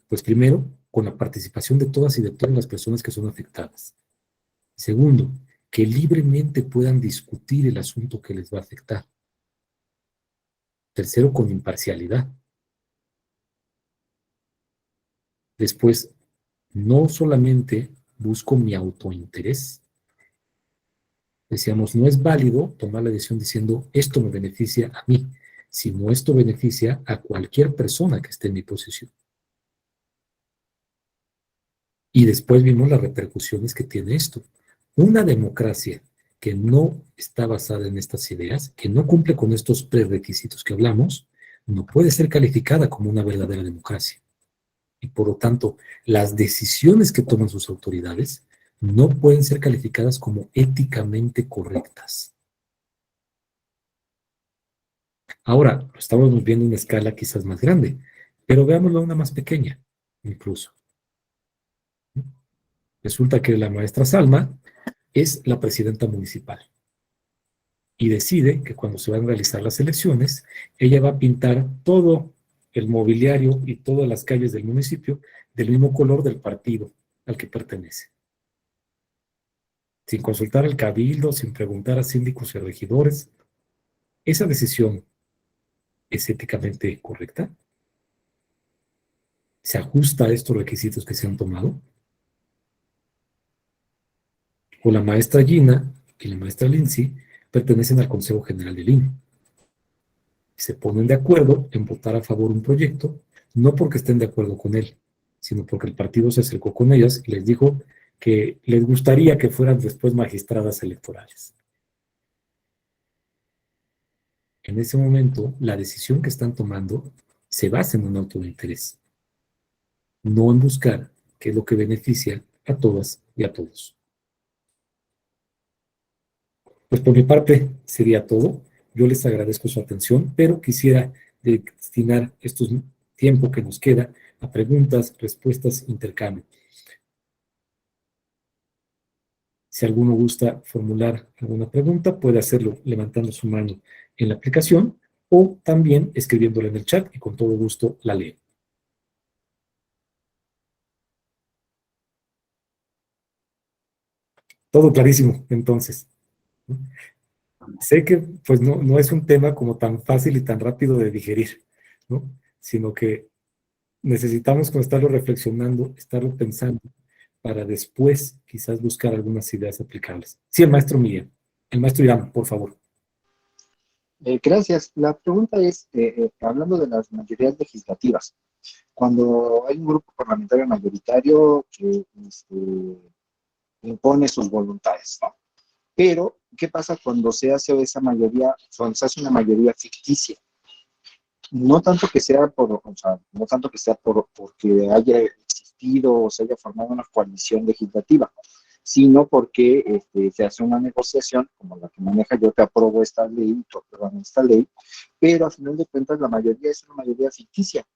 Pues primero, con la participación de todas y de todas las personas que son afectadas. Segundo, que libremente puedan discutir el asunto que les va a afectar. Tercero, con imparcialidad. Después, no solamente busco mi autointerés. Decíamos, no es válido tomar la decisión diciendo, esto me beneficia a mí, sino esto beneficia a cualquier persona que esté en mi posición. Y después vimos las repercusiones que tiene esto. Una democracia que no está basada en estas ideas, que no cumple con estos prerequisitos que hablamos, no puede ser calificada como una verdadera democracia. Y por lo tanto, las decisiones que toman sus autoridades no pueden ser calificadas como éticamente correctas. Ahora, lo estamos viendo en una escala quizás más grande, pero veámoslo a una más pequeña, incluso. Resulta que la maestra Salma es la presidenta municipal y decide que cuando se van a realizar las elecciones, ella va a pintar todo el mobiliario y todas las calles del municipio del mismo color del partido al que pertenece. Sin consultar al cabildo, sin preguntar a síndicos y regidores. ¿Esa decisión es éticamente correcta? ¿Se ajusta a estos requisitos que se han tomado? O la maestra Gina y la maestra Lindsay pertenecen al Consejo General del INE. Se ponen de acuerdo en votar a favor un proyecto, no porque estén de acuerdo con él, sino porque el partido se acercó con ellas y les dijo que les gustaría que fueran después magistradas electorales. En ese momento, la decisión que están tomando se basa en un autointerés, no en buscar qué es lo que beneficia a todas y a todos. Pues por mi parte sería todo. Yo les agradezco su atención, pero quisiera destinar estos tiempo que nos queda a preguntas, respuestas, intercambio. Si alguno gusta formular alguna pregunta, puede hacerlo levantando su mano en la aplicación o también escribiéndola en el chat y con todo gusto la leo. Todo clarísimo, entonces. Sé que pues no es un tema como tan fácil y tan rápido de digerir, ¿no? Sino que necesitamos como estarlo reflexionando, estarlo pensando, para después quizás buscar algunas ideas aplicables. Sí, el maestro Miguel, el maestro Irán, por favor. Gracias. La pregunta es, hablando de las mayorías legislativas, cuando hay un grupo parlamentario mayoritario que impone sus voluntades, ¿no? Pero, ¿qué pasa cuando se hace esa mayoría, cuando se hace una mayoría ficticia? No tanto que sea o sea, no tanto que sea porque haya existido o se haya formado una coalición legislativa, sino porque se hace una negociación como la que maneja yo te apruebo esta ley, tú apruebas esta ley, pero al final de cuentas la mayoría es una mayoría ficticia,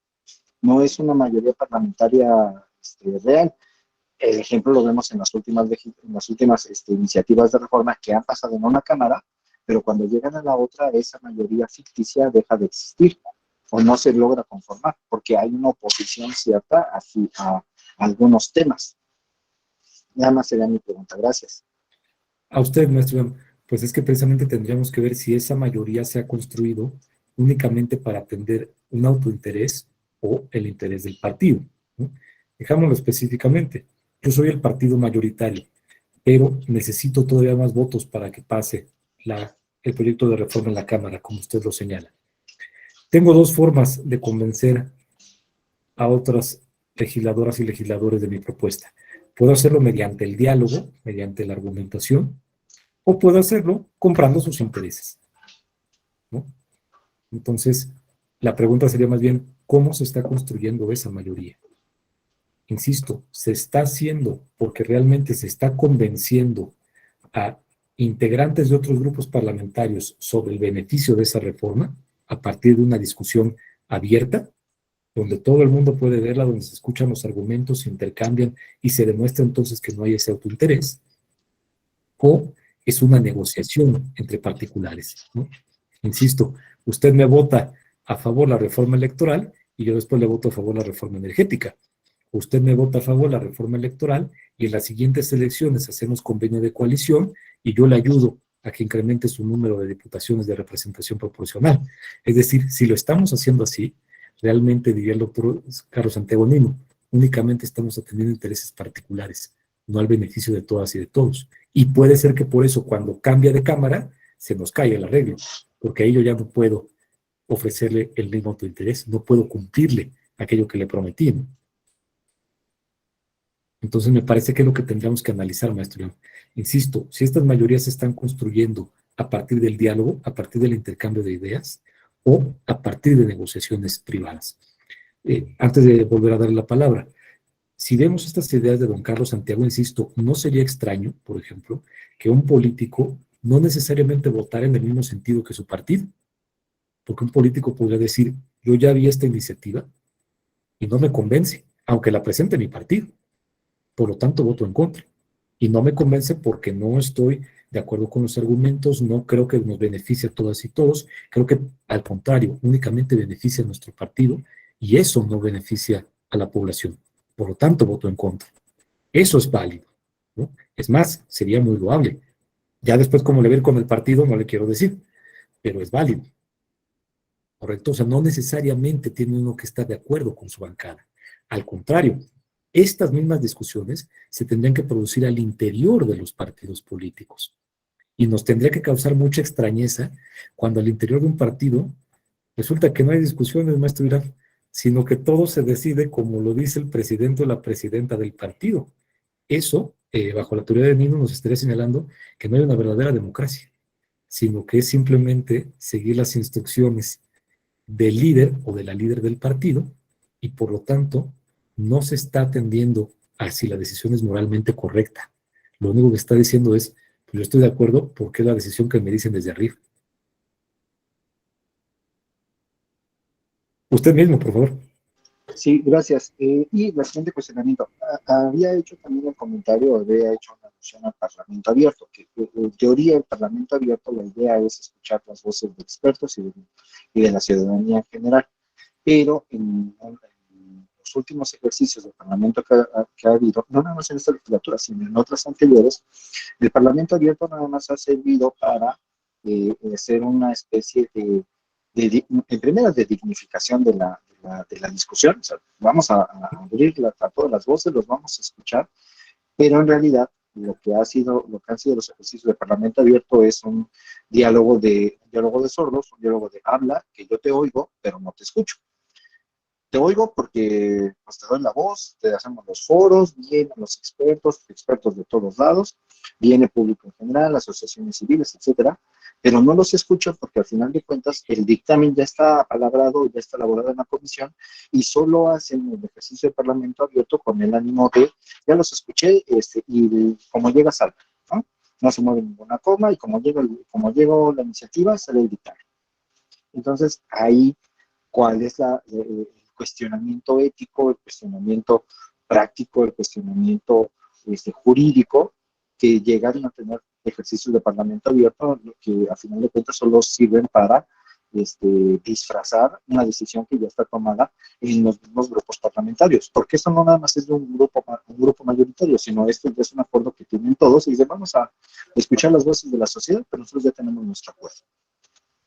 no es una mayoría parlamentaria real. El ejemplo lo vemos en las últimas iniciativas de reforma que han pasado en una Cámara, pero cuando llegan a la otra, esa mayoría ficticia deja de existir o no se logra conformar, porque hay una oposición cierta a algunos temas. Nada más sería mi pregunta. Gracias. A usted, maestro Irán, pues es que precisamente tendríamos que ver si esa mayoría se ha construido únicamente para atender un autointerés o el interés del partido, ¿no? Dejámoslo específicamente. Yo soy el partido mayoritario, pero necesito todavía más votos para que pase el proyecto de reforma en la Cámara, como usted lo señala. Tengo dos formas de convencer a otras legisladoras y legisladores de mi propuesta. Puedo hacerlo mediante el diálogo, mediante la argumentación, o puedo hacerlo comprando sus intereses, ¿no? Entonces, la pregunta sería más bien, ¿cómo se está construyendo esa mayoría? Insisto, se está haciendo porque realmente se está convenciendo a integrantes de otros grupos parlamentarios sobre el beneficio de esa reforma a partir de una discusión abierta, donde todo el mundo puede verla, donde se escuchan los argumentos, se intercambian y se demuestra entonces que no hay ese autointerés, o es una negociación entre particulares, ¿no? Insisto, usted me vota a favor la reforma electoral y yo después le voto a favor la reforma energética. Usted me vota a favor la reforma electoral y en las siguientes elecciones hacemos convenio de coalición y yo le ayudo a que incremente su número de diputaciones de representación proporcional. Es decir, si lo estamos haciendo así, realmente, diría el doctor Carlos Santiago Nino, únicamente estamos atendiendo intereses particulares, no al beneficio de todas y de todos. Y puede ser que por eso cuando cambia de cámara se nos caiga el arreglo, porque ahí yo ya no puedo ofrecerle el mismo autointerés, no puedo cumplirle aquello que le prometí, ¿no? Entonces me parece que es lo que tendríamos que analizar, maestro León. Insisto, si estas mayorías se están construyendo a partir del diálogo, a partir del intercambio de ideas o a partir de negociaciones privadas. Antes de volver a darle la palabra, si vemos estas ideas de don Carlos Santiago, insisto, no sería extraño, por ejemplo, que un político no necesariamente votara en el mismo sentido que su partido, porque un político podría decir, yo ya vi esta iniciativa y no me convence, aunque la presente mi partido. Por lo tanto, voto en contra. Y no me convence porque no estoy de acuerdo con los argumentos, no creo que nos beneficie a todas y todos, creo que al contrario, únicamente beneficia a nuestro partido y eso no beneficia a la población. Por lo tanto, voto en contra. Eso es válido, ¿no? Es más, sería muy loable. Ya después, cómo le ver con el partido, no le quiero decir, pero es válido. ¿Correcto? O sea, no necesariamente tiene uno que estar de acuerdo con su bancada. Al contrario, estas mismas discusiones se tendrían que producir al interior de los partidos políticos. Y nos tendría que causar mucha extrañeza cuando al interior de un partido resulta que no hay discusiones, maestro Irán, sino que todo se decide como lo dice el presidente o la presidenta del partido. Eso, bajo la teoría de Nino, nos estaría señalando que no hay una verdadera democracia, sino que es simplemente seguir las instrucciones del líder o de la líder del partido y por lo tanto no se está atendiendo a si la decisión es moralmente correcta. Lo único que está diciendo es, pues yo estoy de acuerdo porque es la decisión que me dicen desde arriba. Usted mismo, por favor. Sí, gracias. Y la siguiente cuestionamiento. Había hecho también el comentario, había hecho una alusión al Parlamento abierto, que en teoría el Parlamento abierto, la idea es escuchar las voces de expertos y de la ciudadanía en general, pero en los últimos ejercicios del Parlamento que ha habido, no nada más en esta legislatura, sino en otras anteriores, el Parlamento abierto nada más ha servido para ser una especie en primera, de dignificación de la la discusión. O sea, vamos a abrir a todas las voces, los vamos a escuchar, pero en realidad lo que han sido los ejercicios de Parlamento abierto es un diálogo de sordos, un diálogo de habla, que yo te oigo, pero no te escucho. Te oigo porque pues, te doy la voz, te hacemos los foros, vienen los expertos de todos lados, viene público en general, asociaciones civiles, etcétera, pero no los escucho porque al final de cuentas el dictamen ya está palabrado, ya está elaborado en la comisión y solo hacen el ejercicio de Parlamento abierto con el ánimo de, ya los escuché y como llega salga, ¿no? No se mueve ninguna coma y como llegó la iniciativa sale el dictamen. Entonces ahí, ¿cuál es el cuestionamiento ético, el cuestionamiento práctico, el cuestionamiento jurídico que llegan a tener ejercicios de Parlamento abierto que a final de cuentas solo sirven para disfrazar una decisión que ya está tomada en los mismos grupos parlamentarios? Porque esto no nada más es de un grupo mayoritario, sino esto ya es un acuerdo que tienen todos y dicen, vamos a escuchar las voces de la sociedad, pero nosotros ya tenemos nuestro acuerdo.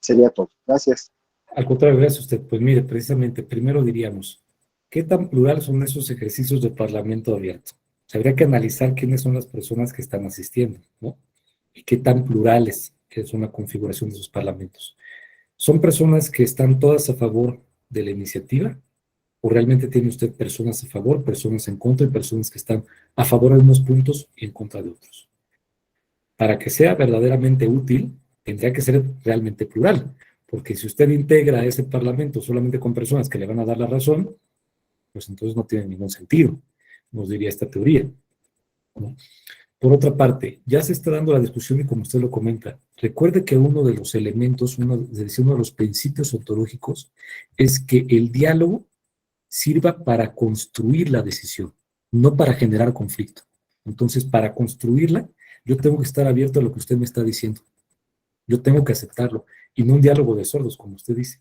Sería todo. Gracias. Al contrario, gracias a usted. Pues mire, precisamente, primero diríamos, ¿qué tan plural son esos ejercicios de Parlamento abierto? Habría que analizar quiénes son las personas que están asistiendo, ¿no? Y qué tan plurales es una configuración de sus parlamentos. ¿Son personas que están todas a favor de la iniciativa? ¿O realmente tiene usted personas a favor, personas en contra y personas que están a favor de unos puntos y en contra de otros? Para que sea verdaderamente útil, tendría que ser realmente plural. Porque si usted integra a ese parlamento solamente con personas que le van a dar la razón, pues entonces no tiene ningún sentido, nos diría esta teoría, ¿no? Por otra parte, ya se está dando la discusión y como usted lo comenta, recuerde que uno de los elementos, uno de los principios ontológicos es que el diálogo sirva para construir la decisión, no para generar conflicto. Entonces, para construirla, yo tengo que estar abierto a lo que usted me está diciendo. Yo tengo que aceptarlo, y no un diálogo de sordos, como usted dice.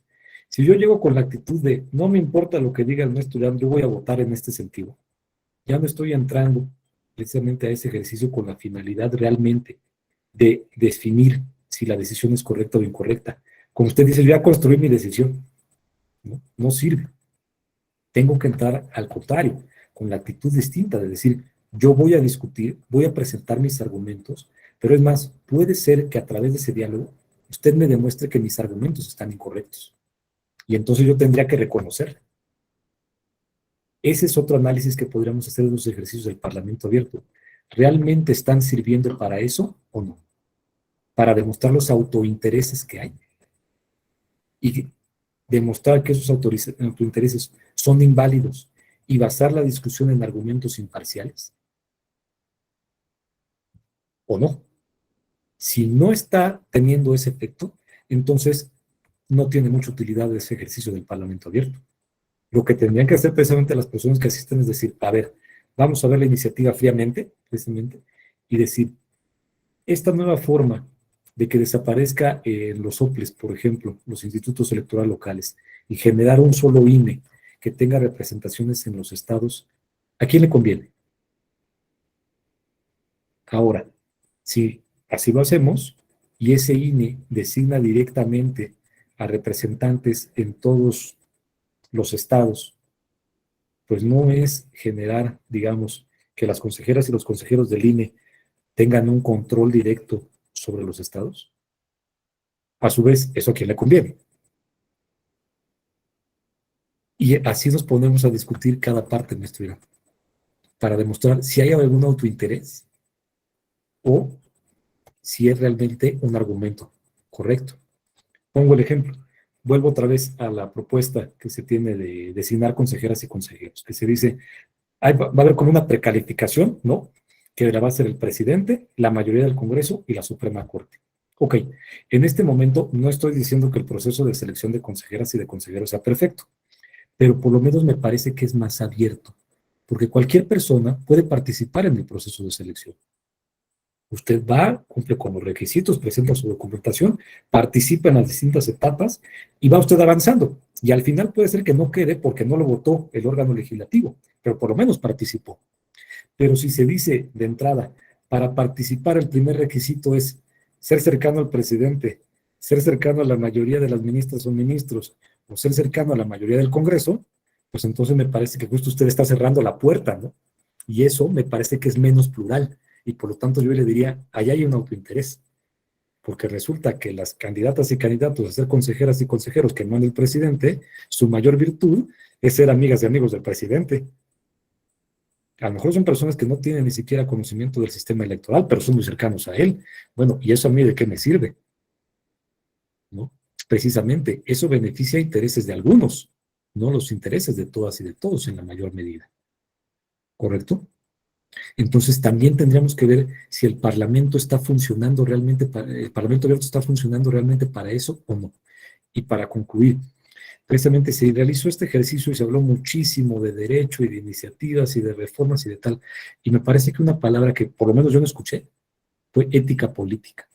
Si yo llego con la actitud de, no me importa lo que diga el maestro, yo voy a votar en este sentido, ya no estoy entrando precisamente a ese ejercicio con la finalidad realmente de definir si la decisión es correcta o incorrecta. Como usted dice, yo ya construí mi decisión, ¿no? No sirve. Tengo que entrar al contrario, con la actitud distinta de decir, yo voy a discutir, voy a presentar mis argumentos, pero es más, puede ser que a través de ese diálogo usted me demuestre que mis argumentos están incorrectos. Y entonces yo tendría que reconocerlo. Ese es otro análisis que podríamos hacer de los ejercicios del Parlamento abierto. ¿Realmente están sirviendo para eso o no? Para demostrar los autointereses que hay. Y demostrar que esos autointereses son inválidos y basar la discusión en argumentos imparciales. ¿O no? Si no está teniendo ese efecto, entonces no tiene mucha utilidad ese ejercicio del Parlamento abierto. Lo que tendrían que hacer precisamente las personas que asisten es decir, a ver, vamos a ver la iniciativa fríamente, precisamente, y decir, esta nueva forma de que desaparezca los OPLES, por ejemplo, los institutos electorales locales, y generar un solo INE que tenga representaciones en los estados, ¿a quién le conviene? Ahora, si así lo hacemos, y ese INE designa directamente a representantes en todos los estados, pues no es generar, digamos, que las consejeras y los consejeros del INE tengan un control directo sobre los estados. A su vez, ¿eso a quién le conviene? Y así nos ponemos a discutir cada parte, maestro Irán, para demostrar si hay algún autointerés o si es realmente un argumento correcto. Pongo el ejemplo. Vuelvo otra vez a la propuesta que se tiene de designar consejeras y consejeros, que se dice, va a haber como una precalificación, ¿no? Que la va a hacer el presidente, la mayoría del Congreso y la Suprema Corte. Ok, en este momento no estoy diciendo que el proceso de selección de consejeras y de consejeros sea perfecto, pero por lo menos me parece que es más abierto, porque cualquier persona puede participar en el proceso de selección. Usted va, cumple con los requisitos, presenta su documentación, participa en las distintas etapas y va usted avanzando. Y al final puede ser que no quede porque no lo votó el órgano legislativo, pero por lo menos participó. Pero si se dice de entrada, para participar el primer requisito es ser cercano al presidente, ser cercano a la mayoría de las ministras o ministros, por ser cercano a la mayoría del Congreso, pues entonces me parece que justo usted está cerrando la puerta, ¿no? Y eso me parece que es menos plural, y por lo tanto yo le diría, allá hay un autointerés, porque resulta que las candidatas y candidatos a ser consejeras y consejeros que manda el presidente, su mayor virtud es ser amigas y amigos del presidente. A lo mejor son personas que no tienen ni siquiera conocimiento del sistema electoral, pero son muy cercanos a él. Bueno, ¿y eso a mí de qué me sirve? ¿No? Precisamente, eso beneficia a intereses de algunos, no los intereses de todas y de todos en la mayor medida. ¿Correcto? Entonces también tendríamos que ver si el Parlamento está funcionando realmente, el Parlamento abierto está funcionando realmente para eso o no. Y para concluir, precisamente se realizó este ejercicio y se habló muchísimo de derecho y de iniciativas y de reformas y de tal, y me parece que una palabra que por lo menos yo no escuché fue ética política.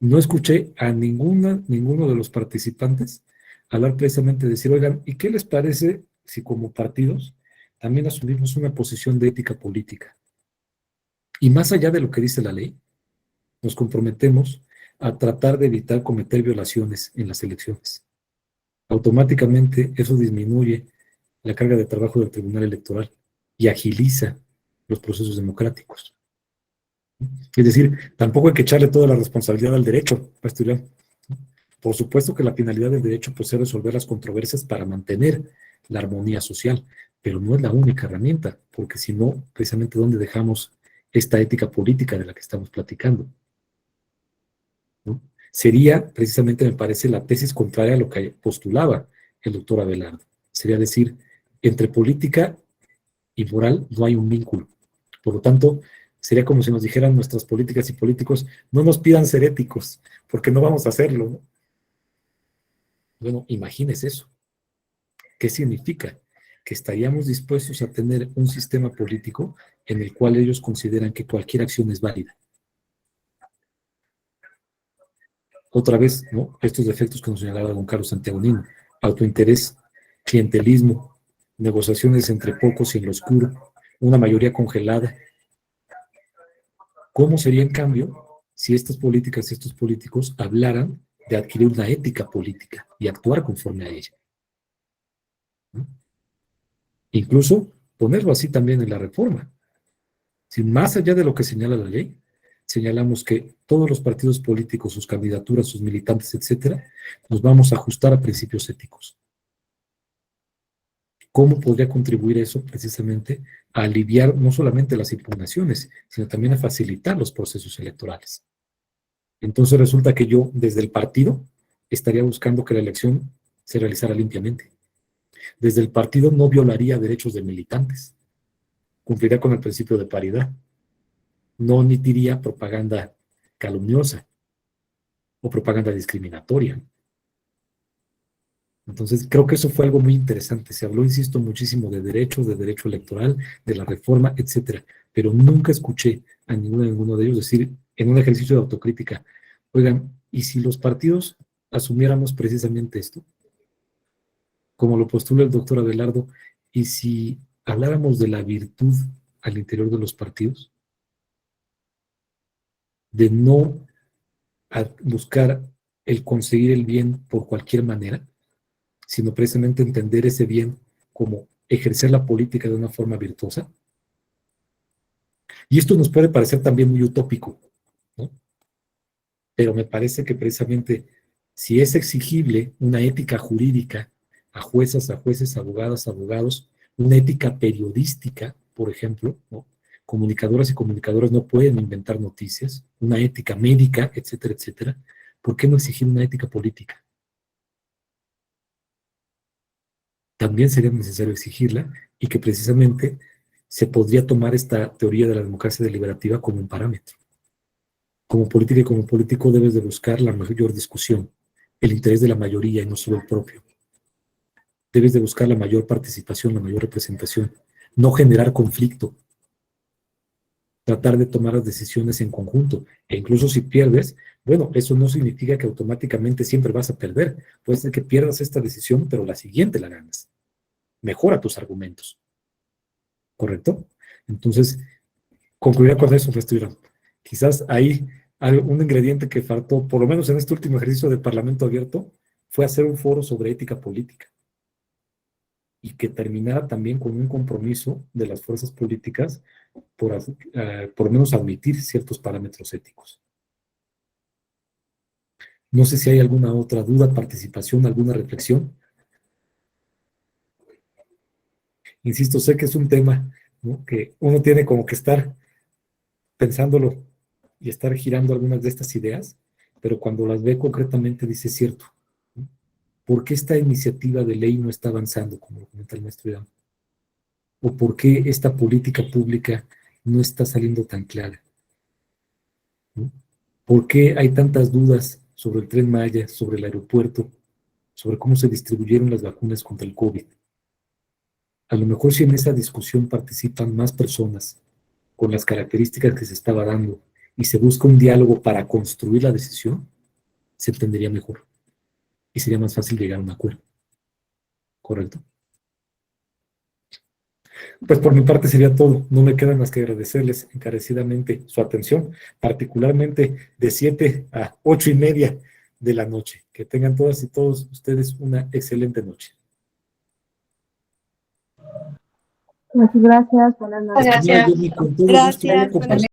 No escuché a ninguno de los participantes hablar precisamente de decir, oigan, ¿y qué les parece si como partidos también asumimos una posición de ética política? Y más allá de lo que dice la ley, nos comprometemos a tratar de evitar cometer violaciones en las elecciones. Automáticamente eso disminuye la carga de trabajo del Tribunal Electoral y agiliza los procesos democráticos. Es decir, tampoco hay que echarle toda la responsabilidad al derecho, Pastor Iván. Por supuesto que la finalidad del derecho pues, es resolver las controversias para mantener la armonía social, pero no es la única herramienta, porque si no, precisamente ¿dónde dejamos esta ética política de la que estamos platicando? ¿No? Sería, precisamente me parece, la tesis contraria a lo que postulaba el doctor Abelardo. Sería decir, entre política y moral no hay un vínculo. Por lo tanto, sería como si nos dijeran nuestras políticas y políticos, no nos pidan ser éticos, porque no vamos a hacerlo, ¿no? Bueno, imagínese eso. ¿Qué significa? Que estaríamos dispuestos a tener un sistema político en el cual ellos consideran que cualquier acción es válida. Otra vez, ¿no? Estos defectos que nos señalaba don Carlos Santiagonino, autointerés, clientelismo, negociaciones entre pocos y en lo oscuro, una mayoría congelada. ¿Cómo sería, en cambio, si estas políticas y estos políticos hablaran de adquirir una ética política y actuar conforme a ella? ¿No? Incluso ponerlo así también en la reforma. Si más allá de lo que señala la ley, señalamos que todos los partidos políticos, sus candidaturas, sus militantes, etcétera, nos vamos a ajustar a principios éticos. ¿Cómo podría contribuir eso precisamente a aliviar no solamente las impugnaciones, sino también a facilitar los procesos electorales? Entonces resulta que yo, desde el partido, estaría buscando que la elección se realizara limpiamente. Desde el partido no violaría derechos de militantes, cumpliría con el principio de paridad, no emitiría propaganda calumniosa o propaganda discriminatoria. Entonces, creo que eso fue algo muy interesante. Se habló, insisto, muchísimo de derechos, de derecho electoral, de la reforma, etcétera, pero nunca escuché a ninguno de ellos decir, en un ejercicio de autocrítica, oigan, ¿y si los partidos asumiéramos precisamente esto? Como lo postula el doctor Abelardo, ¿y si habláramos de la virtud al interior de los partidos? De no buscar el conseguir el bien por cualquier manera, sino precisamente entender ese bien como ejercer la política de una forma virtuosa. Y esto nos puede parecer también muy utópico, ¿no? Pero me parece que precisamente si es exigible una ética jurídica a juezas, abogadas, abogados, una ética periodística, por ejemplo, ¿no? Comunicadoras y comunicadores no pueden inventar noticias, una ética médica, etcétera, etcétera. ¿Por qué no exigir una ética política? También sería necesario exigirla y que precisamente se podría tomar esta teoría de la democracia deliberativa como un parámetro. Como política y como político debes de buscar la mayor discusión, el interés de la mayoría y no solo el propio. Debes de buscar la mayor participación, la mayor representación, no generar conflicto, tratar de tomar las decisiones en conjunto. E incluso si pierdes, bueno, eso no significa que automáticamente siempre vas a perder. Puede ser que pierdas esta decisión, pero la siguiente la ganas. Mejora tus argumentos. ¿Correcto? Entonces, concluirá con eso, Restauran. Quizás ahí hay un ingrediente que faltó, por lo menos en este último ejercicio del Parlamento abierto, fue hacer un foro sobre ética política y que terminara también con un compromiso de las fuerzas políticas por lo menos admitir ciertos parámetros éticos. No sé si hay alguna otra duda, participación, alguna reflexión. Insisto, sé que es un tema, ¿no?, que uno tiene como que estar pensándolo y estar girando algunas de estas ideas, pero cuando las ve concretamente dice, cierto, ¿no? ¿Por qué esta iniciativa de ley no está avanzando, como lo comenta el maestro Iván? ¿O por qué esta política pública no está saliendo tan clara? ¿No? ¿Por qué hay tantas dudas sobre el Tren Maya, sobre el aeropuerto, sobre cómo se distribuyeron las vacunas contra el COVID? A lo mejor si en esa discusión participan más personas con las características que se estaba dando y se busca un diálogo para construir la decisión, se entendería mejor y sería más fácil llegar a un acuerdo. ¿Correcto? Pues por mi parte sería todo. No me queda más que agradecerles encarecidamente su atención, particularmente de 7 a 8:30 de la noche. Que tengan todas y todos ustedes una excelente noche. Muchas gracias, buenas noches. Gracias. Con todo gusto voy a compartir.